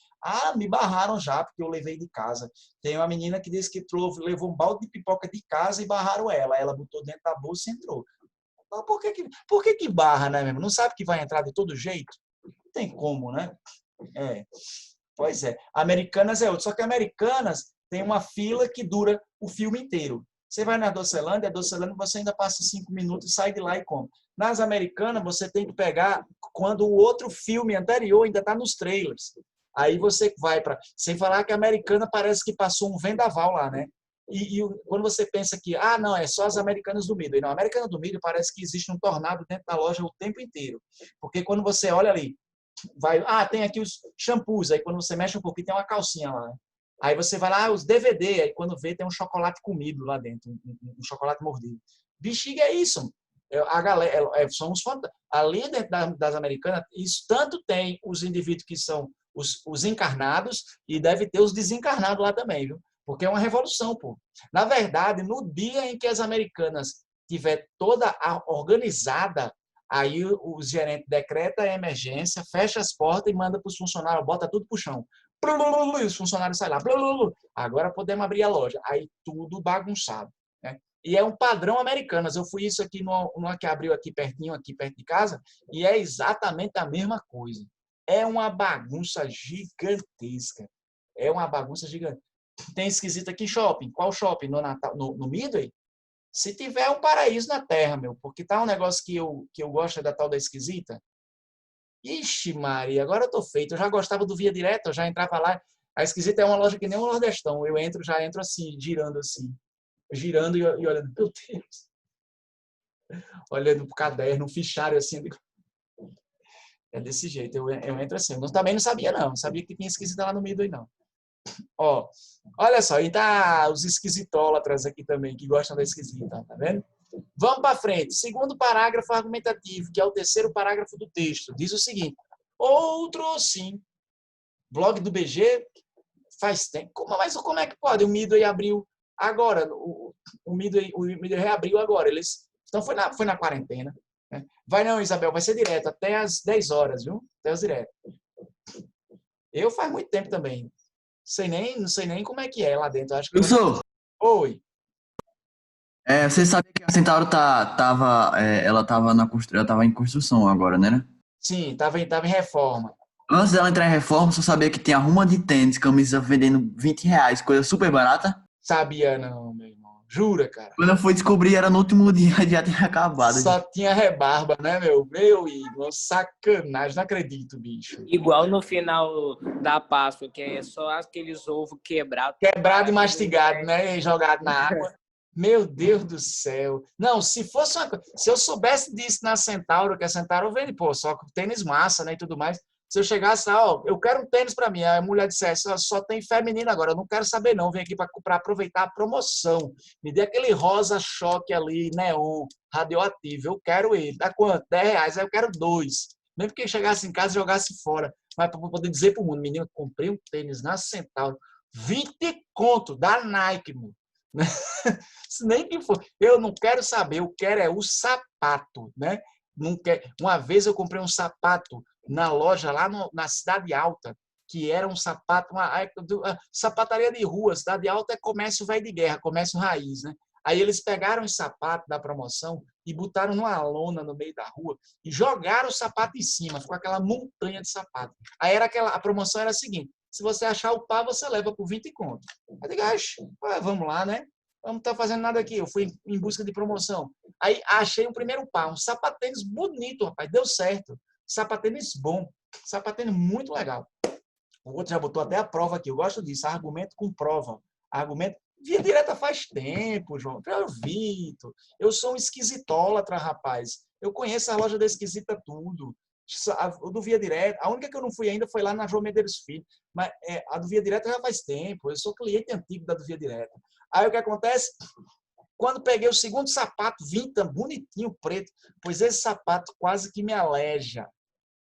[SPEAKER 1] me barraram já, porque eu levei de casa. Tem uma menina que disse que levou um balde de pipoca de casa e barraram ela. Ela botou dentro da bolsa e entrou. Mas por que barra, né, mesmo? Não sabe que vai entrar de todo jeito? Não tem como, né? É. Pois é. Americanas é outro. Só que Americanas tem uma fila que dura o filme inteiro. Você vai na Docelândia, a Docelândia você ainda passa 5 minutos e sai de lá e come. Nas Americanas, você tem que pegar quando o outro filme anterior ainda está nos trailers. Aí você vai para... Sem falar que a Americana parece que passou um vendaval lá, né? E quando você pensa que, não, é só as Americanas do Midway. Não, a Americana do Midway parece que existe um tornado dentro da loja o tempo inteiro. Porque quando você olha ali, tem aqui os shampoos, aí quando você mexe um pouquinho tem uma calcinha lá, né? Aí você vai lá, os DVD, aí quando vê tem um chocolate comido lá dentro, um chocolate mordido. Bexiga é isso. A galera, somos ali dentro das Americanas, isso tanto tem os indivíduos que são os encarnados e deve ter os desencarnados lá também, viu? Porque é uma revolução, pô. Na verdade, no dia em que as Americanas tiver toda organizada, aí o gerente decreta a emergência, fecha as portas e manda para os funcionários, bota tudo para o chão. E os funcionários saem lá. Agora podemos abrir a loja. Aí tudo bagunçado, né? E é um padrão Americanas. Eu fui isso aqui numa que abriu aqui pertinho, aqui perto de casa, e é exatamente a mesma coisa. É uma bagunça gigantesca. É uma bagunça gigante. Tem esquisito aqui shopping. Qual shopping? No Midway? Se tiver um paraíso na Terra, meu, porque tá um negócio que eu gosto da tal da esquisita. Ixi, Maria, agora eu tô feito. Eu já gostava do Via Direto, eu já entrava lá. A esquisita é uma loja que nem um Nordestão. Eu já entro assim, girando e olhando. Meu Deus. Olhando pro caderno, um fichário assim. É desse jeito, eu entro assim. Eu também não sabia, não. Não sabia que tinha esquisita lá no meio aí, não. Ó, olha só, e tá os esquisitólatras aqui também, que gostam da esquisita, tá vendo? Vamos para frente. Segundo parágrafo argumentativo, que é o terceiro parágrafo do texto, diz o seguinte: outro sim. Blog do BG faz tempo. Mas como é que pode? O Midway abriu agora. O Midway reabriu agora. Então foi na quarentena. Né? Vai não, Isabel, vai ser direto, até às 10 horas, viu? Até as direto. Eu faz muito tempo também. Não sei nem como é que é lá dentro. Acho que
[SPEAKER 4] Professor,
[SPEAKER 1] Oi.
[SPEAKER 4] você sabe que a Centauro ela tava em construção agora, né?
[SPEAKER 1] Sim, tava em reforma.
[SPEAKER 4] Antes dela entrar em reforma, só sabia que tinha ruma de tênis, camisa vendendo R$ 20, coisa super barata.
[SPEAKER 1] Sabia não, meu irmão. Jura, cara.
[SPEAKER 4] Quando eu fui descobrir, era no último dia, já tinha acabado.
[SPEAKER 1] Só tinha rebarba, né, meu? Meu Igor, sacanagem, não acredito, bicho.
[SPEAKER 2] Igual no final da Páscoa, que é só aqueles ovos quebrados.
[SPEAKER 1] Quebrado e mastigado, né? E jogado na água. Meu Deus do céu. Não, se fosse se eu soubesse disso na Centauro, que a Centauro vende, pô, só com tênis massa, né, e tudo mais. Se eu chegasse lá, ó, eu quero um tênis para mim, a mulher dissesse, só tem feminino agora, eu não quero saber não, vem aqui para aproveitar a promoção. Me dê aquele rosa choque ali, neon, radioativo, eu quero ele. Dá quanto? R$ 10, aí eu quero 2. Mesmo que chegasse em casa e jogasse fora. Mas para poder dizer para o mundo, menino, comprei um tênis na Centauro, 20 conto da Nike, mano. Se nem que for. Eu não quero saber, eu quero é o sapato, né? Não quer... Uma vez eu comprei um sapato na loja lá na Cidade Alta, que era um sapato, sapataria de rua. Cidade Alta é comércio velho de guerra, comércio raiz, né? Aí eles pegaram os sapatos da promoção e botaram numa lona no meio da rua e jogaram o sapato em cima, ficou aquela montanha de sapato. Aí a promoção era a seguinte: se você achar o par, você leva por 20 conto. Eu digo, vamos lá, né? Não estar fazendo nada aqui. Eu fui em busca de promoção. Aí achei o primeiro par, um sapatênis bonito, rapaz, deu certo. Sapatênis bom, sapatênis muito legal. O outro já botou até a prova aqui. Eu gosto disso, argumento com prova. Argumento. Via direta faz tempo, João. Eu Vitor. Eu sou um esquisitólatra, rapaz. Eu conheço a loja da Esquisita tudo. O do Via Direta, a única que eu não fui ainda foi lá na João Medeiros Filho. Mas a do Via Direta já faz tempo. Eu sou cliente antigo da do Via Direta. Aí o que acontece? Quando peguei o segundo sapato, vinta, bonitinho, preto, pois esse sapato quase que me aleja.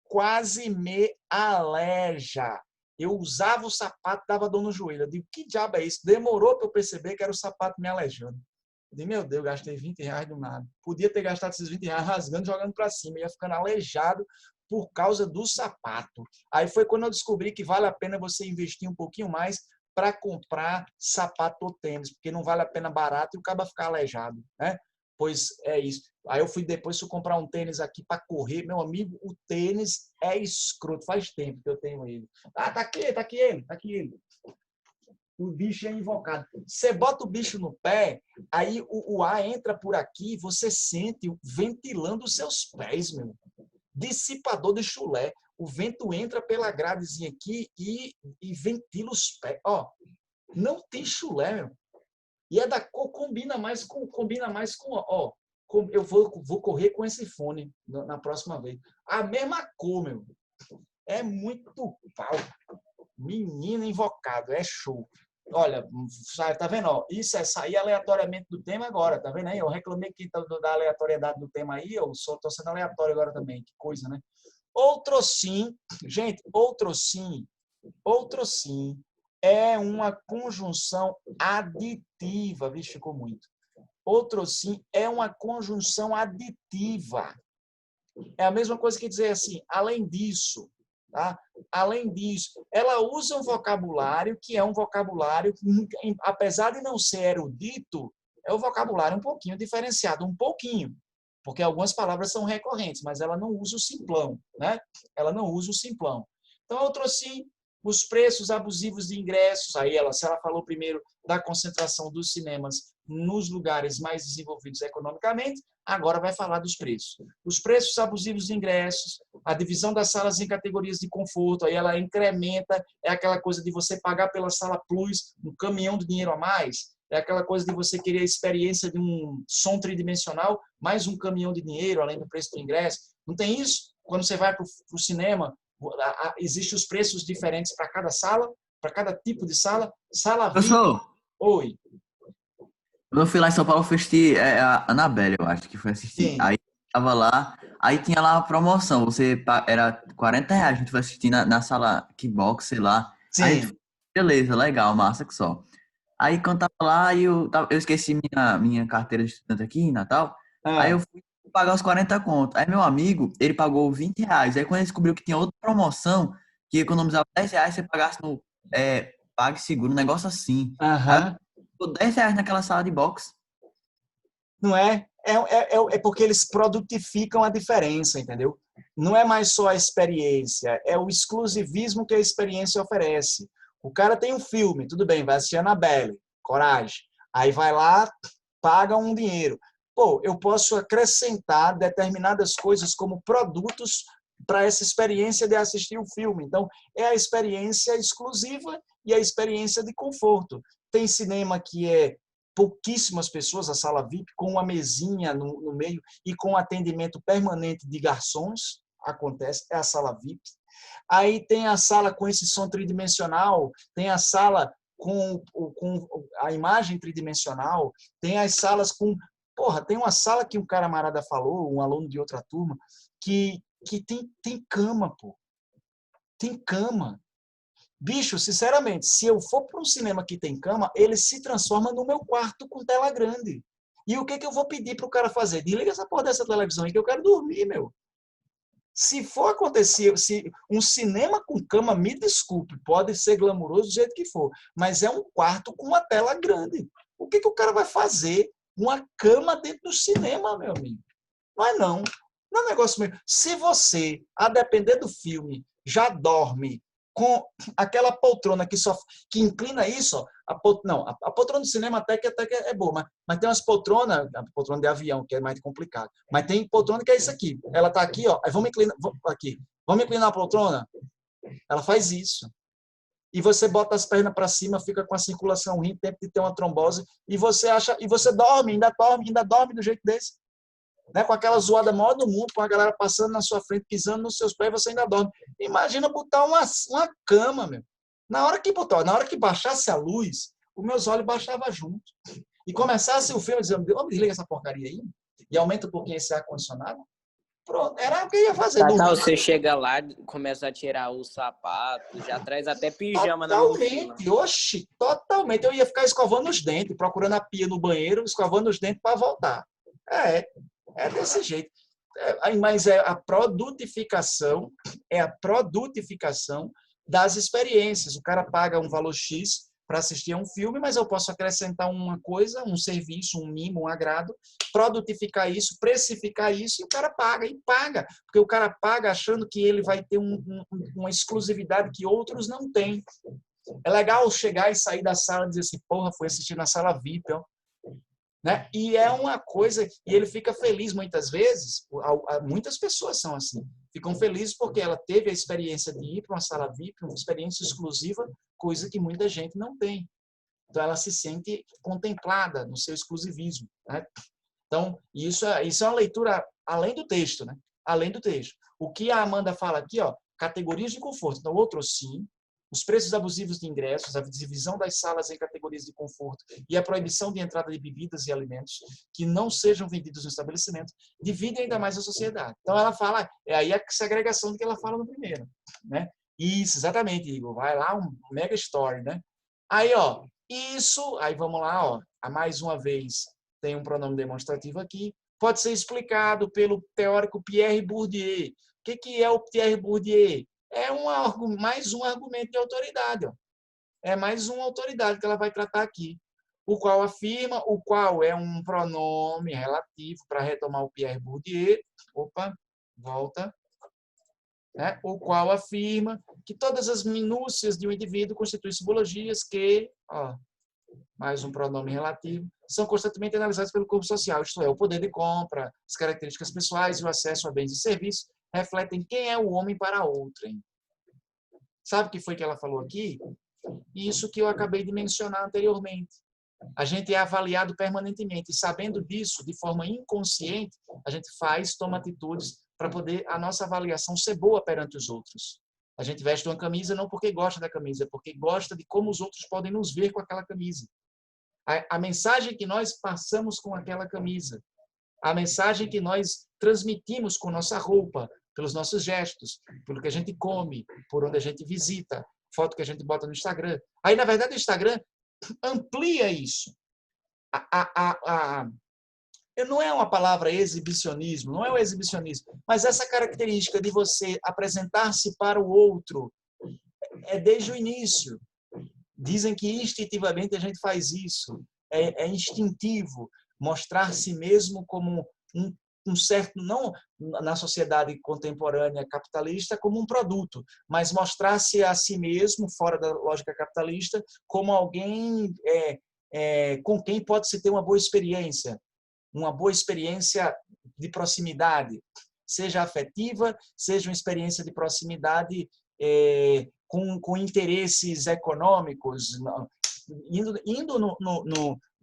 [SPEAKER 1] Quase me aleja. Eu usava o sapato, dava dor no joelho. Eu digo, que diabo é isso? Demorou para eu perceber que era o sapato me alejando. Eu digo, meu Deus, gastei R$ 20 do nada. Podia ter gastado esses R$ 20 rasgando, jogando para cima. Ia ficando aleijado por causa do sapato. Aí foi quando eu descobri que vale a pena você investir um pouquinho mais para comprar sapato ou tênis, porque não vale a pena barato e o cara ficar aleijado, né? Pois é isso. Aí eu fui depois comprar um tênis aqui para correr. Meu amigo, o tênis é escroto. Faz tempo que eu tenho ele. Ah, tá aqui ele. O bicho é invocado. Você bota o bicho no pé, aí o ar entra por aqui e você sente ventilando os seus pés, meu. Dissipador de chulé. O vento entra pela gradezinha aqui e ventila os pés. Ó, não tem chulé, meu. E é da cor, combina mais com, ó, eu vou correr com esse fone na próxima vez. A mesma cor, meu. É muito pau. Menino invocado, é show. Olha, tá vendo? Ó, isso é sair aleatoriamente do tema agora, tá vendo aí? Eu reclamei que da aleatoriedade do tema aí, eu tô sendo aleatório agora também, que coisa, né? Outro sim, gente, outro sim é uma conjunção aditiva. Vixe, ficou muito. Outro sim é uma conjunção aditiva. É a mesma coisa que dizer assim, além disso, tá? Além disso, ela usa um vocabulário que é um vocabulário, apesar de não ser erudito, é um vocabulário um pouquinho diferenciado, um pouquinho, porque algumas palavras são recorrentes, mas ela não usa o simplão, né? Ela não usa o simplão. Então, eu trouxe os preços abusivos de ingressos. Aí se ela falou primeiro da concentração dos cinemas nos lugares mais desenvolvidos economicamente, agora vai falar dos preços. Os preços abusivos de ingressos, a divisão das salas em categorias de conforto, aí ela incrementa, é aquela coisa de você pagar pela sala plus um caminhão de dinheiro a mais, é aquela coisa de você querer a experiência de um som tridimensional, mais um caminhão de dinheiro, além do preço do ingresso. Não tem isso? Quando você vai para o cinema, existem os preços diferentes para cada sala, para cada tipo de sala. Sala VIP. Oi.
[SPEAKER 4] Quando eu fui lá em São Paulo, eu fui assistir a Annabelle, eu acho que foi assistir.
[SPEAKER 1] Sim.
[SPEAKER 4] Aí tava lá, aí tinha lá a promoção. Era R$ 40, a gente foi assistir na sala Kickbox, sei lá.
[SPEAKER 1] Sim.
[SPEAKER 4] Aí, beleza, legal, massa que só. Aí quando tava lá, eu esqueci minha carteira de estudante aqui em Natal. Aí eu fui pagar os 40 contos. Aí meu amigo, ele pagou R$ 20. Aí quando ele descobriu que tinha outra promoção, que economizava R$ 10, você pagasse PagSeguro, um negócio assim.
[SPEAKER 1] Aham.
[SPEAKER 4] Por R$ 10 naquela sala de boxe.
[SPEAKER 1] Não é? É porque eles produtificam a diferença, entendeu? Não é mais só a experiência, é o exclusivismo que a experiência oferece. O cara tem um filme, tudo bem, vai assistir Annabelle, coragem. Aí vai lá, paga um dinheiro. Pô, eu posso acrescentar determinadas coisas como produtos para essa experiência de assistir o filme. Então, é a experiência exclusiva e a experiência de conforto. Tem cinema que é pouquíssimas pessoas, a sala VIP, com uma mesinha no meio e com atendimento permanente de garçons, acontece, é a sala VIP. Aí tem a sala com esse som tridimensional, tem a sala com a imagem tridimensional, tem as salas com... Porra, tem uma sala que um camarada falou, um aluno de outra turma, que tem cama, pô. Tem cama. Bicho, sinceramente, se eu for para um cinema que tem cama, ele se transforma no meu quarto com tela grande. E o que eu vou pedir para o cara fazer? Desliga essa porra dessa televisão aí que eu quero dormir, meu. Se for acontecer, se um cinema com cama, me desculpe, pode ser glamuroso do jeito que for, mas é um quarto com uma tela grande. O que o cara vai fazer? Uma cama dentro do cinema, meu amigo. Não é não. Não é um negócio mesmo. Se você, a depender do filme, já dorme com aquela poltrona que inclina isso, ó, a poltrona do cinema até que é boa, mas tem umas poltronas, a poltrona de avião, que é mais complicado, mas tem poltrona que é isso aqui. Ela tá aqui, ó, aí vamos inclinar a poltrona? Ela faz isso. E você bota as pernas para cima, fica com a circulação ruim, tempo de ter uma trombose, e você dorme, ainda dorme do jeito desse. Né, com aquela zoada maior do mundo, com a galera passando na sua frente, pisando nos seus pés, você ainda dorme. Imagina botar uma cama, meu. Na hora que baixasse a luz, os meus olhos baixavam junto. E começasse o filme dizendo, vamos desligar essa porcaria aí, e aumenta um pouquinho esse ar-condicionado. Pronto, era o que eu ia fazer.
[SPEAKER 2] Você chega lá, começa a tirar os sapatos, já traz até pijama na mochila.
[SPEAKER 1] Totalmente, oxi, totalmente. Eu ia ficar escovando os dentes, procurando a pia no banheiro, escovando os dentes para voltar. É desse jeito. Mas é a produtificação das experiências. O cara paga um valor X para assistir a um filme, mas eu posso acrescentar uma coisa, um serviço, um mimo, um agrado, produtificar isso, precificar isso, e o cara paga, e paga. Porque o cara paga achando que ele vai ter uma exclusividade que outros não têm. É legal chegar e sair da sala e dizer assim, porra, fui assistir na sala VIP, ó. Né? E é uma coisa, e ele fica feliz muitas vezes, muitas pessoas são assim, ficam felizes porque ela teve a experiência de ir para uma sala VIP, uma experiência exclusiva, coisa que muita gente não tem. Então ela se sente contemplada no seu exclusivismo. Né? Então, isso é uma leitura além do texto, né? Além do texto. O que a Amanda fala aqui, ó, categorias de conforto. Então, outro sim, os preços abusivos de ingressos, a divisão das salas em categorias de conforto e a proibição de entrada de bebidas e alimentos que não sejam vendidos no estabelecimento, dividem ainda mais a sociedade. Então, ela fala, é aí a segregação do que ela fala no primeiro. Né? Isso, exatamente, Igor. Vai lá, um mega story, né? Aí, ó, isso, aí vamos lá, ó, mais uma vez, tem um pronome demonstrativo aqui, pode ser explicado pelo teórico Pierre Bourdieu. O que é o Pierre Bourdieu? É mais um argumento de autoridade. Ó. É mais uma autoridade que ela vai tratar aqui. O qual é um pronome relativo, para retomar o Pierre Bourdieu. Opa, volta. Né? O qual afirma que todas as minúcias de um indivíduo constituem simbologias que, ó, mais um pronome relativo, são constantemente analisadas pelo corpo social, isto é, o poder de compra, as características pessoais e o acesso a bens e serviços refletem quem é o homem para outrem. Sabe o que foi que ela falou aqui? Isso que eu acabei de mencionar anteriormente. A gente é avaliado permanentemente, e sabendo disso, de forma inconsciente, a gente toma atitudes para poder a nossa avaliação ser boa perante os outros. A gente veste uma camisa não porque gosta da camisa, porque gosta de como os outros podem nos ver com aquela camisa. A mensagem que nós passamos com aquela camisa, a mensagem que nós transmitimos com nossa roupa, pelos nossos gestos, pelo que a gente come, por onde a gente visita, foto que a gente bota no Instagram. Aí, na verdade, o Instagram amplia isso. Não é uma palavra exibicionismo, não é o exibicionismo, mas essa característica de você apresentar-se para o outro é desde o início. Dizem que instintivamente a gente faz isso. É instintivo mostrar si mesmo como um certo, não na sociedade contemporânea capitalista como um produto, mas mostrar-se a si mesmo, fora da lógica capitalista, como alguém com quem pode-se ter uma boa experiência de proximidade, seja afetiva, seja uma experiência de proximidade com interesses econômicos, indo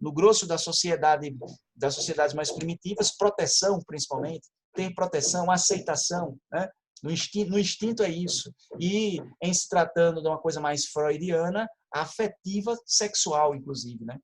[SPEAKER 1] no grosso das sociedades mais primitivas, proteção, principalmente, ter proteção, aceitação, né? No instinto é isso. E, em se tratando de uma coisa mais freudiana, afetiva, sexual, inclusive, né?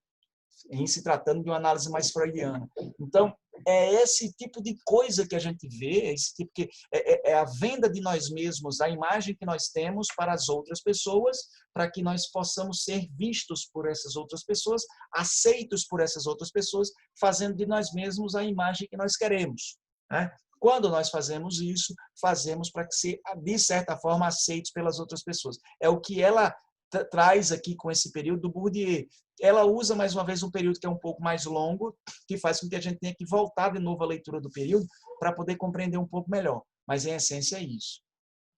[SPEAKER 1] Em se tratando de uma análise mais freudiana. Então, é esse tipo de coisa que a gente vê, esse tipo que é a venda de nós mesmos, a imagem que nós temos para as outras pessoas, para que nós possamos ser vistos por essas outras pessoas, aceitos por essas outras pessoas, fazendo de nós mesmos a imagem que nós queremos, né? Quando nós fazemos isso, fazemos para que ser, de certa forma, aceitos pelas outras pessoas. É o que ela traz aqui com esse período do Bourdieu. Ela usa, mais uma vez, um período que é um pouco mais longo, que faz com que a gente tenha que voltar de novo à leitura do período para poder compreender um pouco melhor. Mas, em essência, é isso.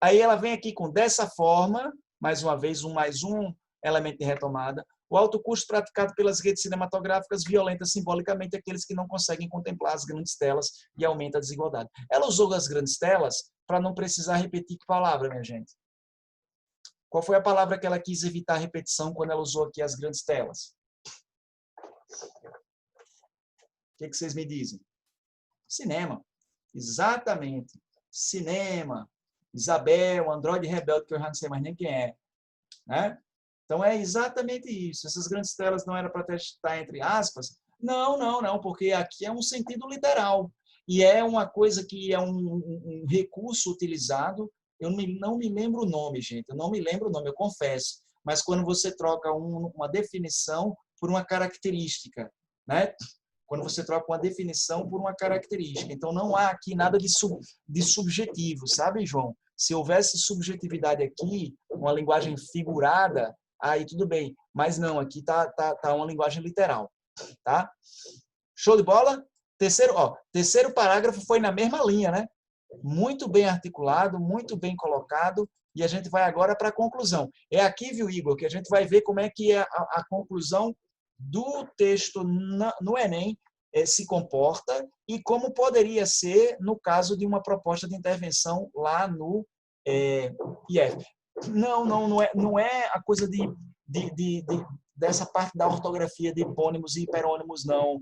[SPEAKER 1] Aí ela vem aqui com, dessa forma, mais uma vez, mais um elemento de retomada, o alto custo praticado pelas redes cinematográficas violenta simbolicamente aqueles que não conseguem contemplar as grandes telas e aumenta a desigualdade. Ela usou as grandes telas para não precisar repetir que palavra, minha gente. Qual foi a palavra que ela quis evitar a repetição quando ela usou aqui as grandes telas? O que vocês me dizem? Cinema. Exatamente. Cinema. Isabel, Android Rebelde, que eu já não sei mais nem quem é. Né? Então, é exatamente isso. Essas grandes telas não eram para testar entre aspas? Não, porque aqui é um sentido literal. E é uma coisa que é um recurso utilizado. Eu não me lembro o nome, gente. Eu não me lembro o nome, eu confesso. Mas quando você troca uma definição por uma característica, né? Quando você troca uma definição por uma característica. Então, não há aqui nada de subjetivo, sabe, João? Se houvesse subjetividade aqui, uma linguagem figurada, aí tudo bem. Mas não, aqui tá uma linguagem literal, tá? Show de bola? Terceiro parágrafo foi na mesma linha, né? Muito bem articulado, muito bem colocado, e a gente vai agora para a conclusão. É aqui, viu, Igor, que a gente vai ver como é que a conclusão do texto no Enem se comporta e como poderia ser no caso de uma proposta de intervenção lá no IF. Não é a coisa dessa parte da ortografia de hipônimos e hiperônimos, não.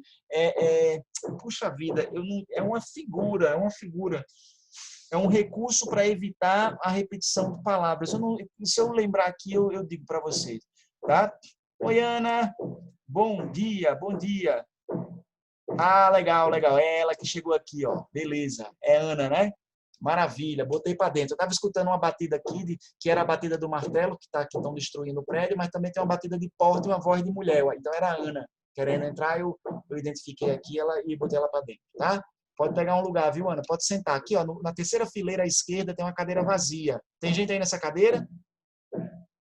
[SPEAKER 1] Puxa vida, é uma figura. É um recurso para evitar a repetição de palavras. Se eu lembrar aqui, eu digo para vocês. Tá? Oi, Ana. Bom dia. Ah, legal. É ela que chegou aqui, ó. Beleza. É Ana, né? Maravilha. Botei para dentro. Eu estava escutando uma batida aqui, que era a batida do martelo, que estão destruindo o prédio, mas também tem uma batida de porta e uma voz de mulher. Então era a Ana querendo entrar, eu identifiquei aqui ela e botei ela para dentro, tá? Pode pegar um lugar, viu, Ana? Pode sentar. Aqui, ó, na terceira fileira à esquerda tem uma cadeira vazia. Tem gente aí nessa cadeira?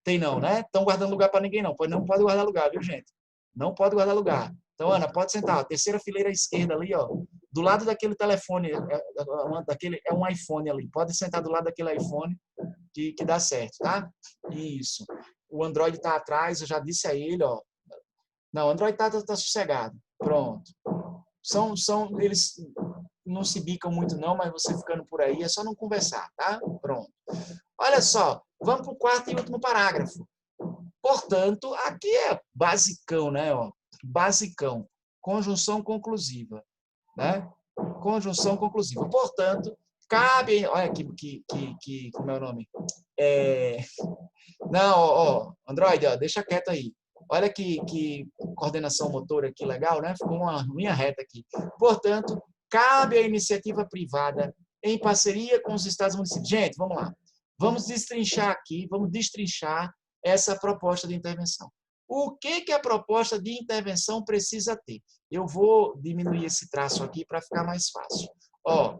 [SPEAKER 1] Tem não, né? Estão guardando lugar para ninguém, não. Não pode guardar lugar, viu, gente? Não pode guardar lugar. Então, Ana, pode sentar. Ó, terceira fileira à esquerda ali, ó. Do lado daquele telefone, é um iPhone ali. Pode sentar do lado daquele iPhone que dá certo, tá? Isso. O Android está atrás, eu já disse a ele, ó. Não, o Android tá sossegado. Pronto. Eles não se bicam muito não, mas você ficando por aí é só não conversar, tá? Pronto. Olha só, vamos para o quarto e último parágrafo. Portanto, aqui é basicão, né? Ó, basicão. Conjunção conclusiva, né? Conjunção conclusiva. Portanto, cabe... Olha como é o nome? Não, ó, Android, ó, deixa quieto aí. Olha que coordenação motora aqui legal, né? Ficou uma linha reta aqui. Portanto, cabe à iniciativa privada, em parceria com os estados e municípios. Gente, vamos lá. Vamos destrinchar aqui, vamos destrinchar essa proposta de intervenção. O que a proposta de intervenção precisa ter? Eu vou diminuir esse traço aqui para ficar mais fácil. Ó,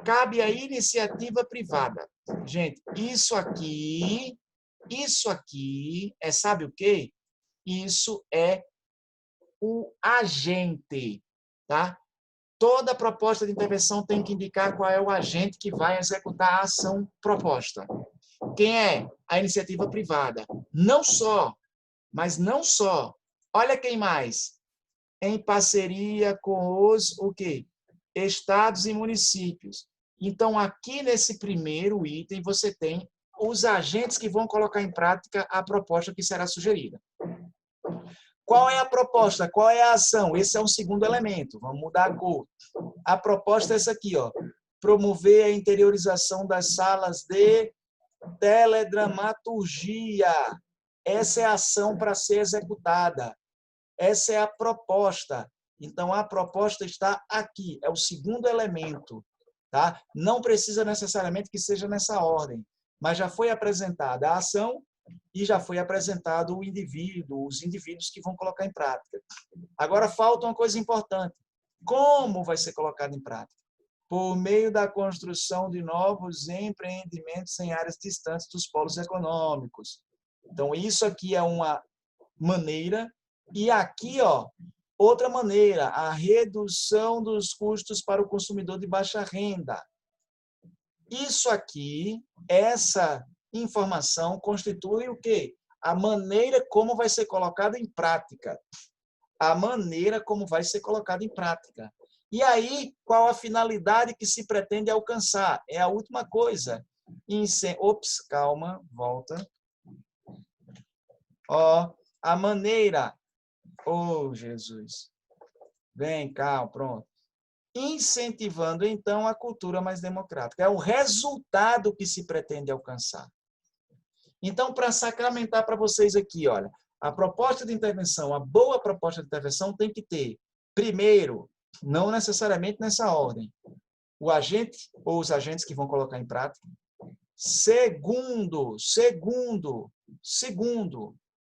[SPEAKER 1] cabe à iniciativa privada. Gente, isso aqui é, sabe o quê? Isso é o agente, tá? Toda proposta de intervenção tem que indicar qual é o agente que vai executar a ação proposta. Quem é? A iniciativa privada. Não só, mas não só. Olha quem mais. Em parceria com os o quê? Estados e municípios. Então, aqui nesse primeiro item, você tem os agentes que vão colocar em prática a proposta que será sugerida. Qual é a proposta? Qual é a ação? Esse é um segundo elemento. Vamos mudar a cor. A proposta é essa aqui, ó. Promover a interiorização das salas de teledramaturgia. Essa é a ação para ser executada. Essa é a proposta. Então, a proposta está aqui. É o segundo elemento. Tá? Não precisa necessariamente que seja nessa ordem, mas já foi apresentada a ação e já foi apresentado o indivíduo, os indivíduos que vão colocar em prática. Agora falta uma coisa importante. Como vai ser colocado em prática? Por meio da construção de novos empreendimentos em áreas distantes dos polos econômicos. Então, isso aqui é uma maneira. E aqui, ó, outra maneira, a redução dos custos para o consumidor de baixa renda. Isso aqui, essa informação constitui o quê? A maneira como vai ser colocada em prática. A maneira como vai ser colocada em prática. E aí, qual a finalidade que se pretende alcançar? É a última coisa. Ops, calma, volta. Ó, a maneira. Oh, Jesus. Vem, calma, pronto. Incentivando, então, a cultura mais democrática. É o resultado que se pretende alcançar. Então, para sacramentar para vocês aqui, olha, a proposta de intervenção, a boa proposta de intervenção tem que ter, primeiro, não necessariamente nessa ordem, o agente ou os agentes que vão colocar em prática. Segundo,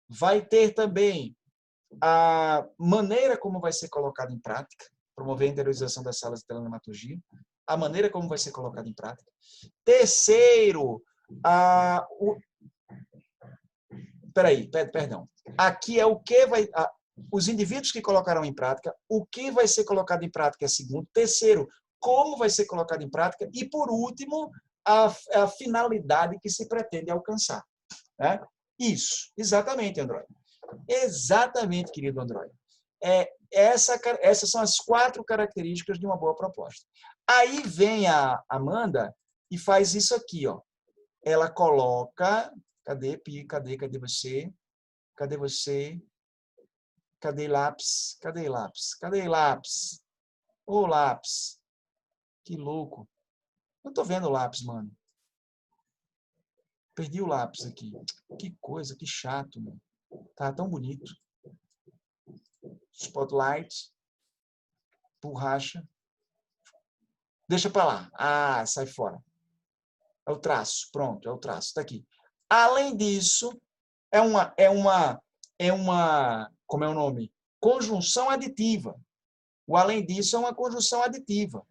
[SPEAKER 1] vai ter também a maneira como vai ser colocado em prática, promover a interiorização das salas de teledramaturgia, a maneira como vai ser colocado em prática. Terceiro, perdão. Aqui é o que vai... os indivíduos que colocarão em prática, o que vai ser colocado em prática é segundo. Terceiro, como vai ser colocado em prática. E, por último, a finalidade que se pretende alcançar. Né? Isso, exatamente, Android. Exatamente, querido Android. Essas são as 4 características de uma boa proposta. Aí vem a Amanda e faz isso aqui, ó. Ela coloca... Cadê, Pi? Cadê você? Cadê você? Cadê lápis? Cadê lápis? Cadê lápis? Ô, lápis. Que louco. Não tô vendo o lápis, mano. Perdi o lápis aqui. Que coisa, que chato, mano. Tá tão bonito. Spotlight. Borracha. Deixa pra lá. Ah, sai fora. É o traço. Pronto, é o traço. Tá aqui. Além disso, como é o nome? Conjunção aditiva. O além disso é uma conjunção aditiva.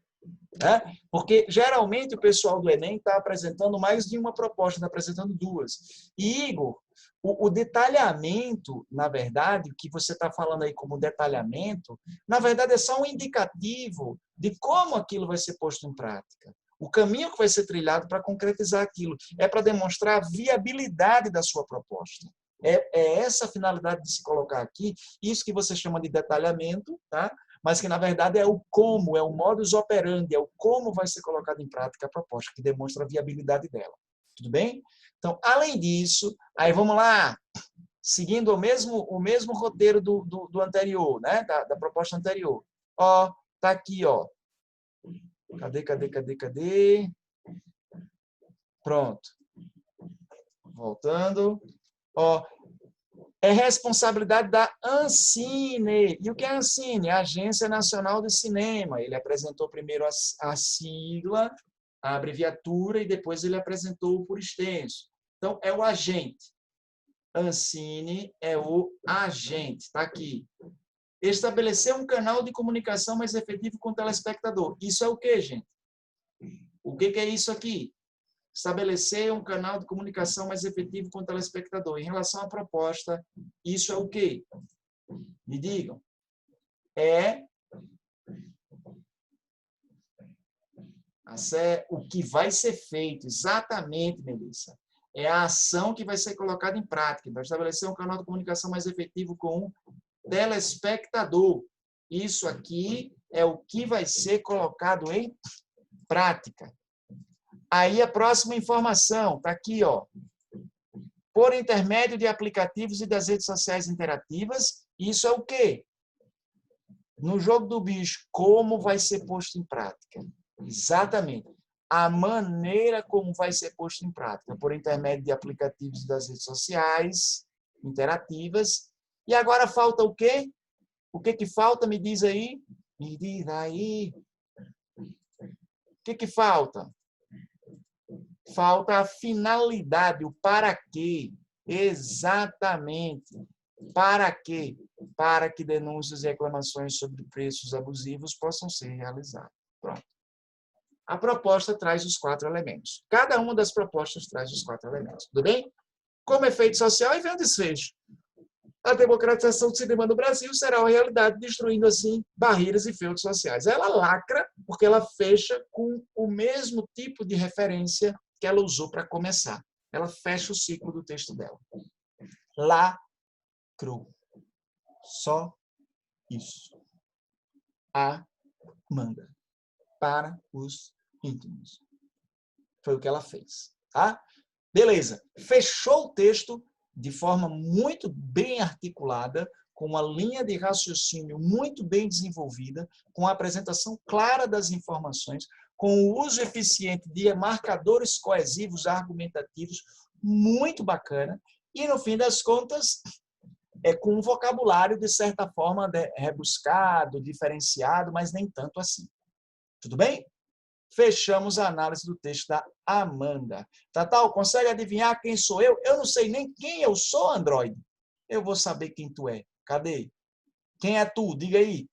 [SPEAKER 1] Né? Porque, geralmente, o pessoal do Enem está apresentando mais de uma proposta, está apresentando 2. E, Igor, o detalhamento, na verdade, o que você está falando aí como detalhamento, na verdade, é só um indicativo de como aquilo vai ser posto em prática. O caminho que vai ser trilhado para concretizar aquilo. É para demonstrar a viabilidade da sua proposta. É essa a finalidade de se colocar aqui, isso que você chama de detalhamento, tá? Mas que, na verdade, é o como, é o modus operandi, é o como vai ser colocado em prática a proposta, que demonstra a viabilidade dela. Tudo bem? Então, além disso, aí vamos lá, seguindo o mesmo roteiro do anterior, né? Da proposta anterior. Ó, tá aqui, ó. Cadê? Pronto. Voltando. Ó, é responsabilidade da Ancine. E o que é a Ancine? A Agência Nacional de Cinema. Ele apresentou primeiro a sigla, a abreviatura, e depois ele apresentou por extenso. Então, é o agente. Ancine é o agente. Está aqui. Estabelecer um canal de comunicação mais efetivo com o telespectador. Isso é o quê, gente? O que é isso aqui? Estabelecer um canal de comunicação mais efetivo com o telespectador. Em relação à proposta, Isso é o quê? Me digam. É o que vai ser feito, exatamente, Melissa. É a ação que vai ser colocada em prática. Para estabelecer um canal de comunicação mais efetivo com o telespectador. Isso aqui é o que vai ser colocado em prática. Aí a próxima informação está aqui, ó. Por intermédio de aplicativos e das redes sociais interativas, isso é o quê? No jogo do bicho, como vai ser posto em prática? Exatamente. A maneira como vai ser posto em prática, por intermédio de aplicativos das redes sociais interativas. E agora falta o quê? O que falta? Me diz aí. Me diz aí. O que falta? Falta a finalidade, o para quê. Exatamente. Para quê? Para que denúncias e reclamações sobre preços abusivos possam ser realizadas. Pronto. A proposta traz os 4 elementos. Cada uma das propostas traz os 4 elementos. Tudo bem? Como efeito social, e vem o desfecho. A democratização do cinema no Brasil será uma realidade, destruindo, assim, barreiras e feudos sociais. Ela lacra porque ela fecha com o mesmo tipo de referência que ela usou para começar. Ela fecha o ciclo do texto dela. Lacrou. Só isso. Amanda. Para os íntimos. Foi o que ela fez. Tá? Beleza. Fechou o texto de forma muito bem articulada, com uma linha de raciocínio muito bem desenvolvida, com a apresentação clara das informações, com o uso eficiente de marcadores coesivos argumentativos, muito bacana, e, no fim das contas, com um vocabulário, de certa forma, rebuscado, diferenciado, mas nem tanto assim. Tudo bem? Fechamos a análise do texto da Amanda. Tatal, consegue adivinhar quem sou eu? Eu não sei nem quem eu sou, Android. Eu vou saber quem tu é. Cadê? Quem é tu? Diga aí.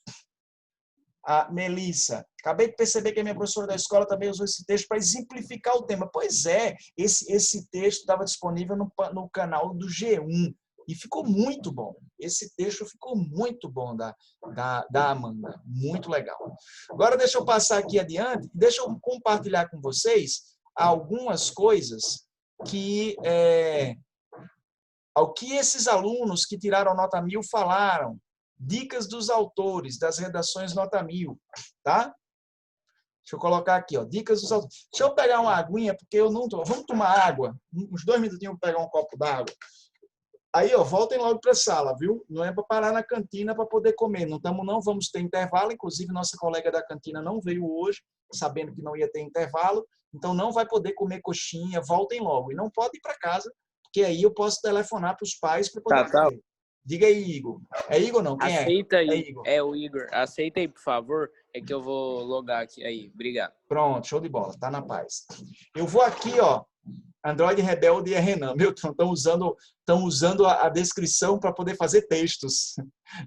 [SPEAKER 1] A Melissa. Acabei de perceber que a minha professora da escola também usou esse texto para exemplificar o tema. Pois é, esse texto estava disponível no canal do G1. E ficou muito bom. Esse texto ficou muito bom da Amanda. Muito legal. Agora, deixa eu passar aqui adiante. Deixa eu compartilhar com vocês algumas coisas que ao que esses alunos que tiraram nota 1000 falaram. Dicas dos autores das redações nota 1000. Tá? Deixa eu colocar aqui, ó, dicas dos autores. Deixa eu pegar uma aguinha, porque eu não tô. Vamos tomar água. Uns 2 minutinhos para pegar um copo d'água. Aí, ó, voltem logo para a sala, viu? Não é para parar na cantina para poder comer. Não vamos ter intervalo. Inclusive, nossa colega da cantina não veio hoje, sabendo que não ia ter intervalo. Então, não vai poder comer coxinha. Voltem logo. E não pode ir para casa, porque aí eu posso telefonar para os pais para poder fazer. Diga aí, Igor. É Igor não? Quem
[SPEAKER 2] Aceita aí.
[SPEAKER 1] É Igor.
[SPEAKER 2] É o Igor. Aceita aí, por favor. É que eu vou logar aqui. Aí, obrigado.
[SPEAKER 1] Pronto, show de bola. Tá na paz. Eu vou aqui, ó. Android Rebelde e Renan. Estão usando a descrição para poder fazer textos.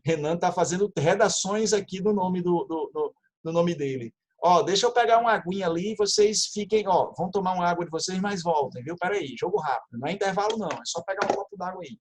[SPEAKER 1] Renan está fazendo redações aqui no nome do nome dele. Ó, deixa eu pegar uma aguinha ali, vocês fiquem, ó, vão tomar uma água de vocês, mas voltem, viu? Peraí, jogo rápido. Não é intervalo, não. É só pegar um copo d'água aí.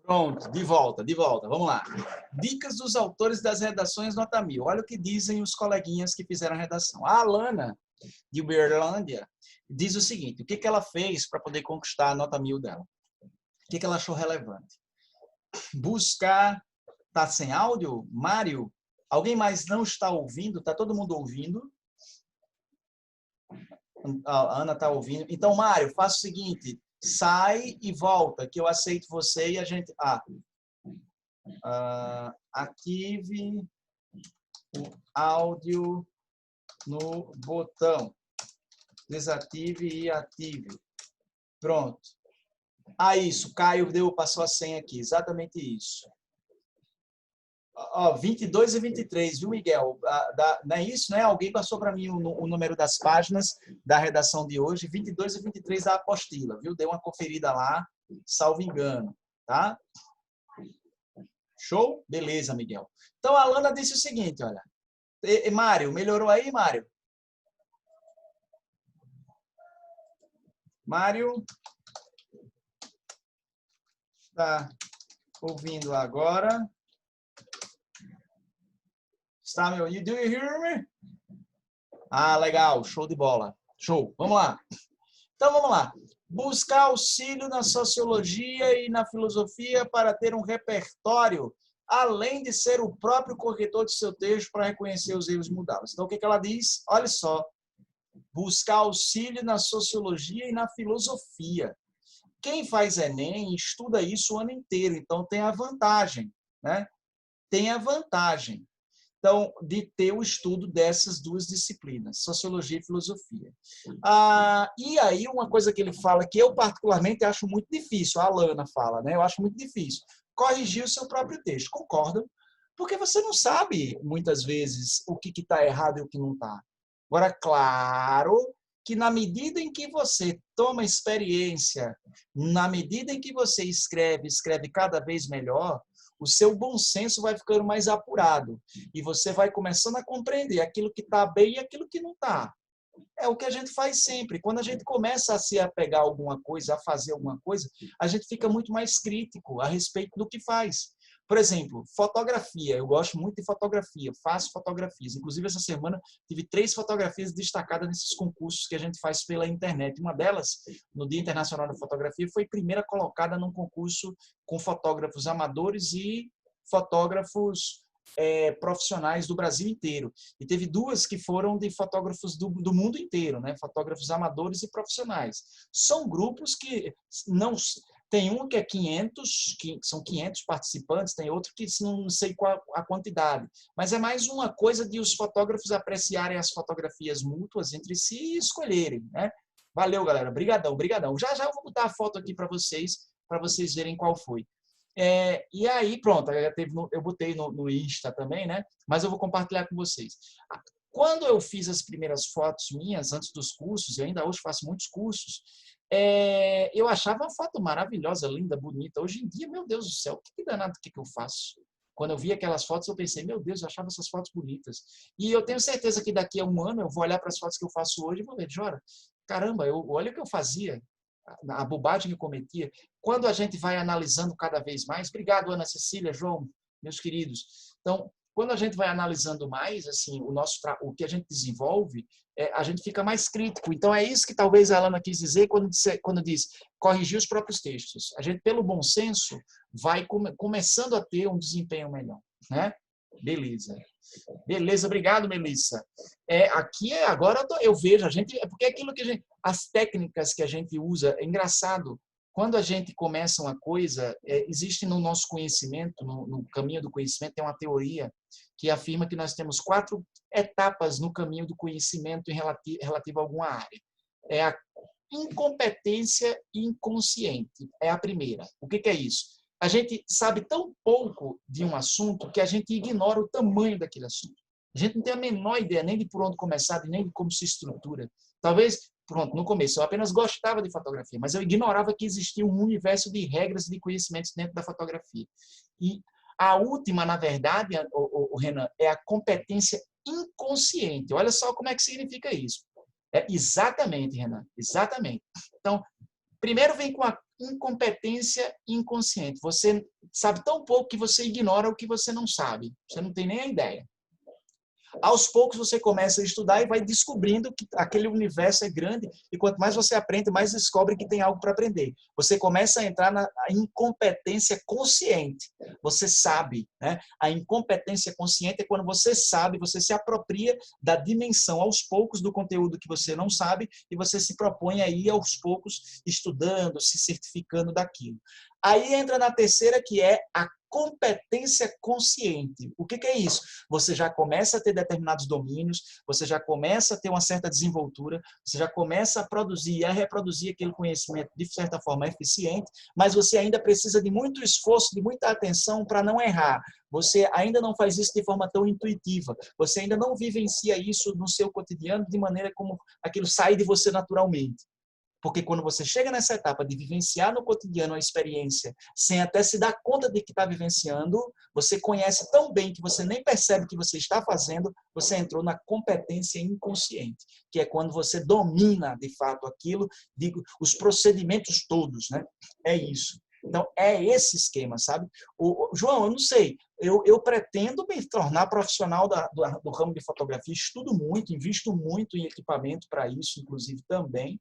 [SPEAKER 1] Pronto, de volta. Vamos lá. Dicas dos autores das redações nota 1000. Olha o que dizem os coleguinhas que fizeram a redação. A Alana, de Uberlândia, diz o seguinte, o que ela fez para poder conquistar a nota 1000 dela? O que ela achou relevante? Buscar... Tá sem áudio? Mário? Alguém mais não está ouvindo? Tá todo mundo ouvindo? A Ana está ouvindo. Então, Mário, faça o seguinte. Sai e volta, que eu aceito você e a gente... ative o áudio no botão. Desative e ative. Pronto. Isso. Caio passou a senha aqui. Exatamente isso. 22 e 23, viu, Miguel? Não é isso, né? Alguém passou para mim o número das páginas da redação de hoje. 22 e 23 da apostila, viu? Dei uma conferida lá, salvo engano, tá? Show? Beleza, Miguel. Então, a Alana disse o seguinte, olha. Mário, melhorou aí, Mário? Mário? Está ouvindo agora? Está, meu? Do you hear me? Legal. Show de bola. Show. Vamos lá. Então, vamos lá. Buscar auxílio na sociologia e na filosofia para ter um repertório, além de ser o próprio corretor de seu texto para reconhecer os erros e mudá-los. Então, o que ela diz? Olha só. Buscar auxílio na sociologia e na filosofia. Quem faz Enem estuda isso o ano inteiro, então tem a vantagem, né? Tem a vantagem. Então, de ter o estudo dessas duas disciplinas, sociologia e filosofia. E aí, uma coisa que ele fala, que eu particularmente acho muito difícil, a Alana fala, né? Eu acho muito difícil, corrigir o seu próprio texto. Concordam? Porque você não sabe, muitas vezes, o que está errado e o que não está. Agora, claro que na medida em que você toma experiência, na medida em que você escreve cada vez melhor, o seu bom senso vai ficando mais apurado e você vai começando a compreender aquilo que está bem e aquilo que não está. É o que a gente faz sempre. Quando a gente começa a se apegar a alguma coisa, a fazer alguma coisa, a gente fica muito mais crítico a respeito do que faz. Por exemplo, fotografia. Eu gosto muito de fotografia, faço fotografias. Inclusive, essa semana tive 3 fotografias destacadas nesses concursos que a gente faz pela internet. Uma delas, no Dia Internacional da Fotografia, foi primeira colocada num concurso com fotógrafos amadores e fotógrafos profissionais do Brasil inteiro. E teve 2 que foram de fotógrafos do mundo inteiro, né? Fotógrafos amadores e profissionais. São grupos que não... Tem um que é 500, que são 500 participantes, tem outro que não sei qual a quantidade. Mas é mais uma coisa de os fotógrafos apreciarem as fotografias mútuas entre si e escolherem, né? Valeu, galera. Obrigadão, obrigadão. Já eu vou botar a foto aqui para vocês verem qual foi. E aí, pronto, eu botei no Insta também, né? Mas eu vou compartilhar com vocês. Quando eu fiz as primeiras fotos minhas, antes dos cursos, e ainda hoje faço muitos cursos, eu achava a foto maravilhosa, linda, bonita. Hoje em dia, meu Deus do céu, que danado que eu faço? Quando eu vi aquelas fotos, eu pensei, meu Deus, eu achava essas fotos bonitas. E eu tenho certeza que daqui a um ano eu vou olhar para as fotos que eu faço hoje e vou ver, Jora, caramba, olha o que eu fazia, a bobagem que eu cometia. Quando a gente vai analisando cada vez mais, obrigado, Ana Cecília, João, meus queridos. Então, quando a gente vai analisando mais, assim, o que a gente desenvolve, a gente fica mais crítico. Então, é isso que talvez a Alana quis dizer quando diz corrigir os próprios textos. A gente, pelo bom senso, vai começando a ter um desempenho melhor, né? Beleza. Beleza, obrigado, Melissa. Aqui, agora, eu vejo, porque aquilo que as técnicas que a gente usa, é engraçado. Quando a gente começa uma coisa, existe no nosso conhecimento, no caminho do conhecimento, tem uma teoria que afirma que nós temos 4 etapas no caminho do conhecimento relativo a alguma área. É a incompetência inconsciente, é a primeira. O que é isso? A gente sabe tão pouco de um assunto que a gente ignora o tamanho daquele assunto. A gente não tem a menor ideia nem de por onde começar, nem de como se estrutura. Talvez, pronto, no começo eu apenas gostava de fotografia, mas eu ignorava que existia um universo de regras e de conhecimentos dentro da fotografia. E a última, na verdade, Renan, é a competência inconsciente. Olha só como é que significa isso. Exatamente, Renan, exatamente. Então, primeiro vem com a incompetência inconsciente. Você sabe tão pouco que você ignora o que você não sabe. Você não tem nem a ideia. Aos poucos você começa a estudar e vai descobrindo que aquele universo é grande e quanto mais você aprende, mais descobre que tem algo para aprender. Você começa a entrar na incompetência consciente. Você sabe, né? A incompetência consciente é quando você sabe, você se apropria da dimensão aos poucos do conteúdo que você não sabe e você se propõe aí aos poucos estudando, se certificando daquilo. Aí entra na terceira, que é a competência consciente. O que é isso? Você já começa a ter determinados domínios, você já começa a ter uma certa desenvoltura, você já começa a produzir e a reproduzir aquele conhecimento de certa forma eficiente, mas você ainda precisa de muito esforço, de muita atenção para não errar. Você ainda não faz isso de forma tão intuitiva. Você ainda não vivencia isso no seu cotidiano de maneira como aquilo sai de você naturalmente. Porque quando você chega nessa etapa de vivenciar no cotidiano a experiência, sem até se dar conta de que está vivenciando, você conhece tão bem que você nem percebe que você está fazendo, você entrou na competência inconsciente, que é quando você domina, de fato, aquilo, digo, os procedimentos todos, né? É isso. Então, é esse esquema, sabe? João, eu não sei, eu pretendo me tornar profissional do ramo de fotografia, estudo muito, invisto muito em equipamento para isso, inclusive também,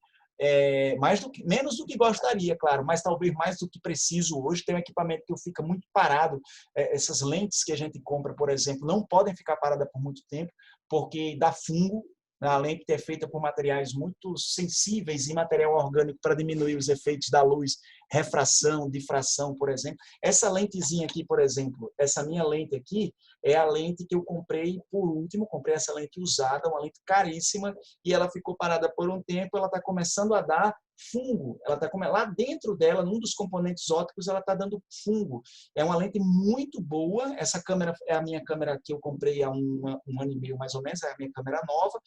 [SPEAKER 1] menos do que gostaria, claro, mas talvez mais do que preciso hoje. Tem um equipamento que fica muito parado. Essas lentes que a gente compra, por exemplo, não podem ficar paradas por muito tempo, porque dá fungo. A lente é feita por materiais muito sensíveis e material orgânico para diminuir os efeitos da luz, refração, difração, por exemplo. Essa lentezinha aqui, por exemplo, essa minha lente aqui, é a lente que eu comprei por último, comprei essa lente usada, uma lente caríssima, e ela ficou parada por um tempo, ela está começando a dar fungo, ela está lá dentro dela, num dos componentes ópticos, ela está dando fungo. É uma lente muito boa, essa câmera é a minha câmera que eu comprei há um ano e meio mais ou menos, é a minha câmera nova,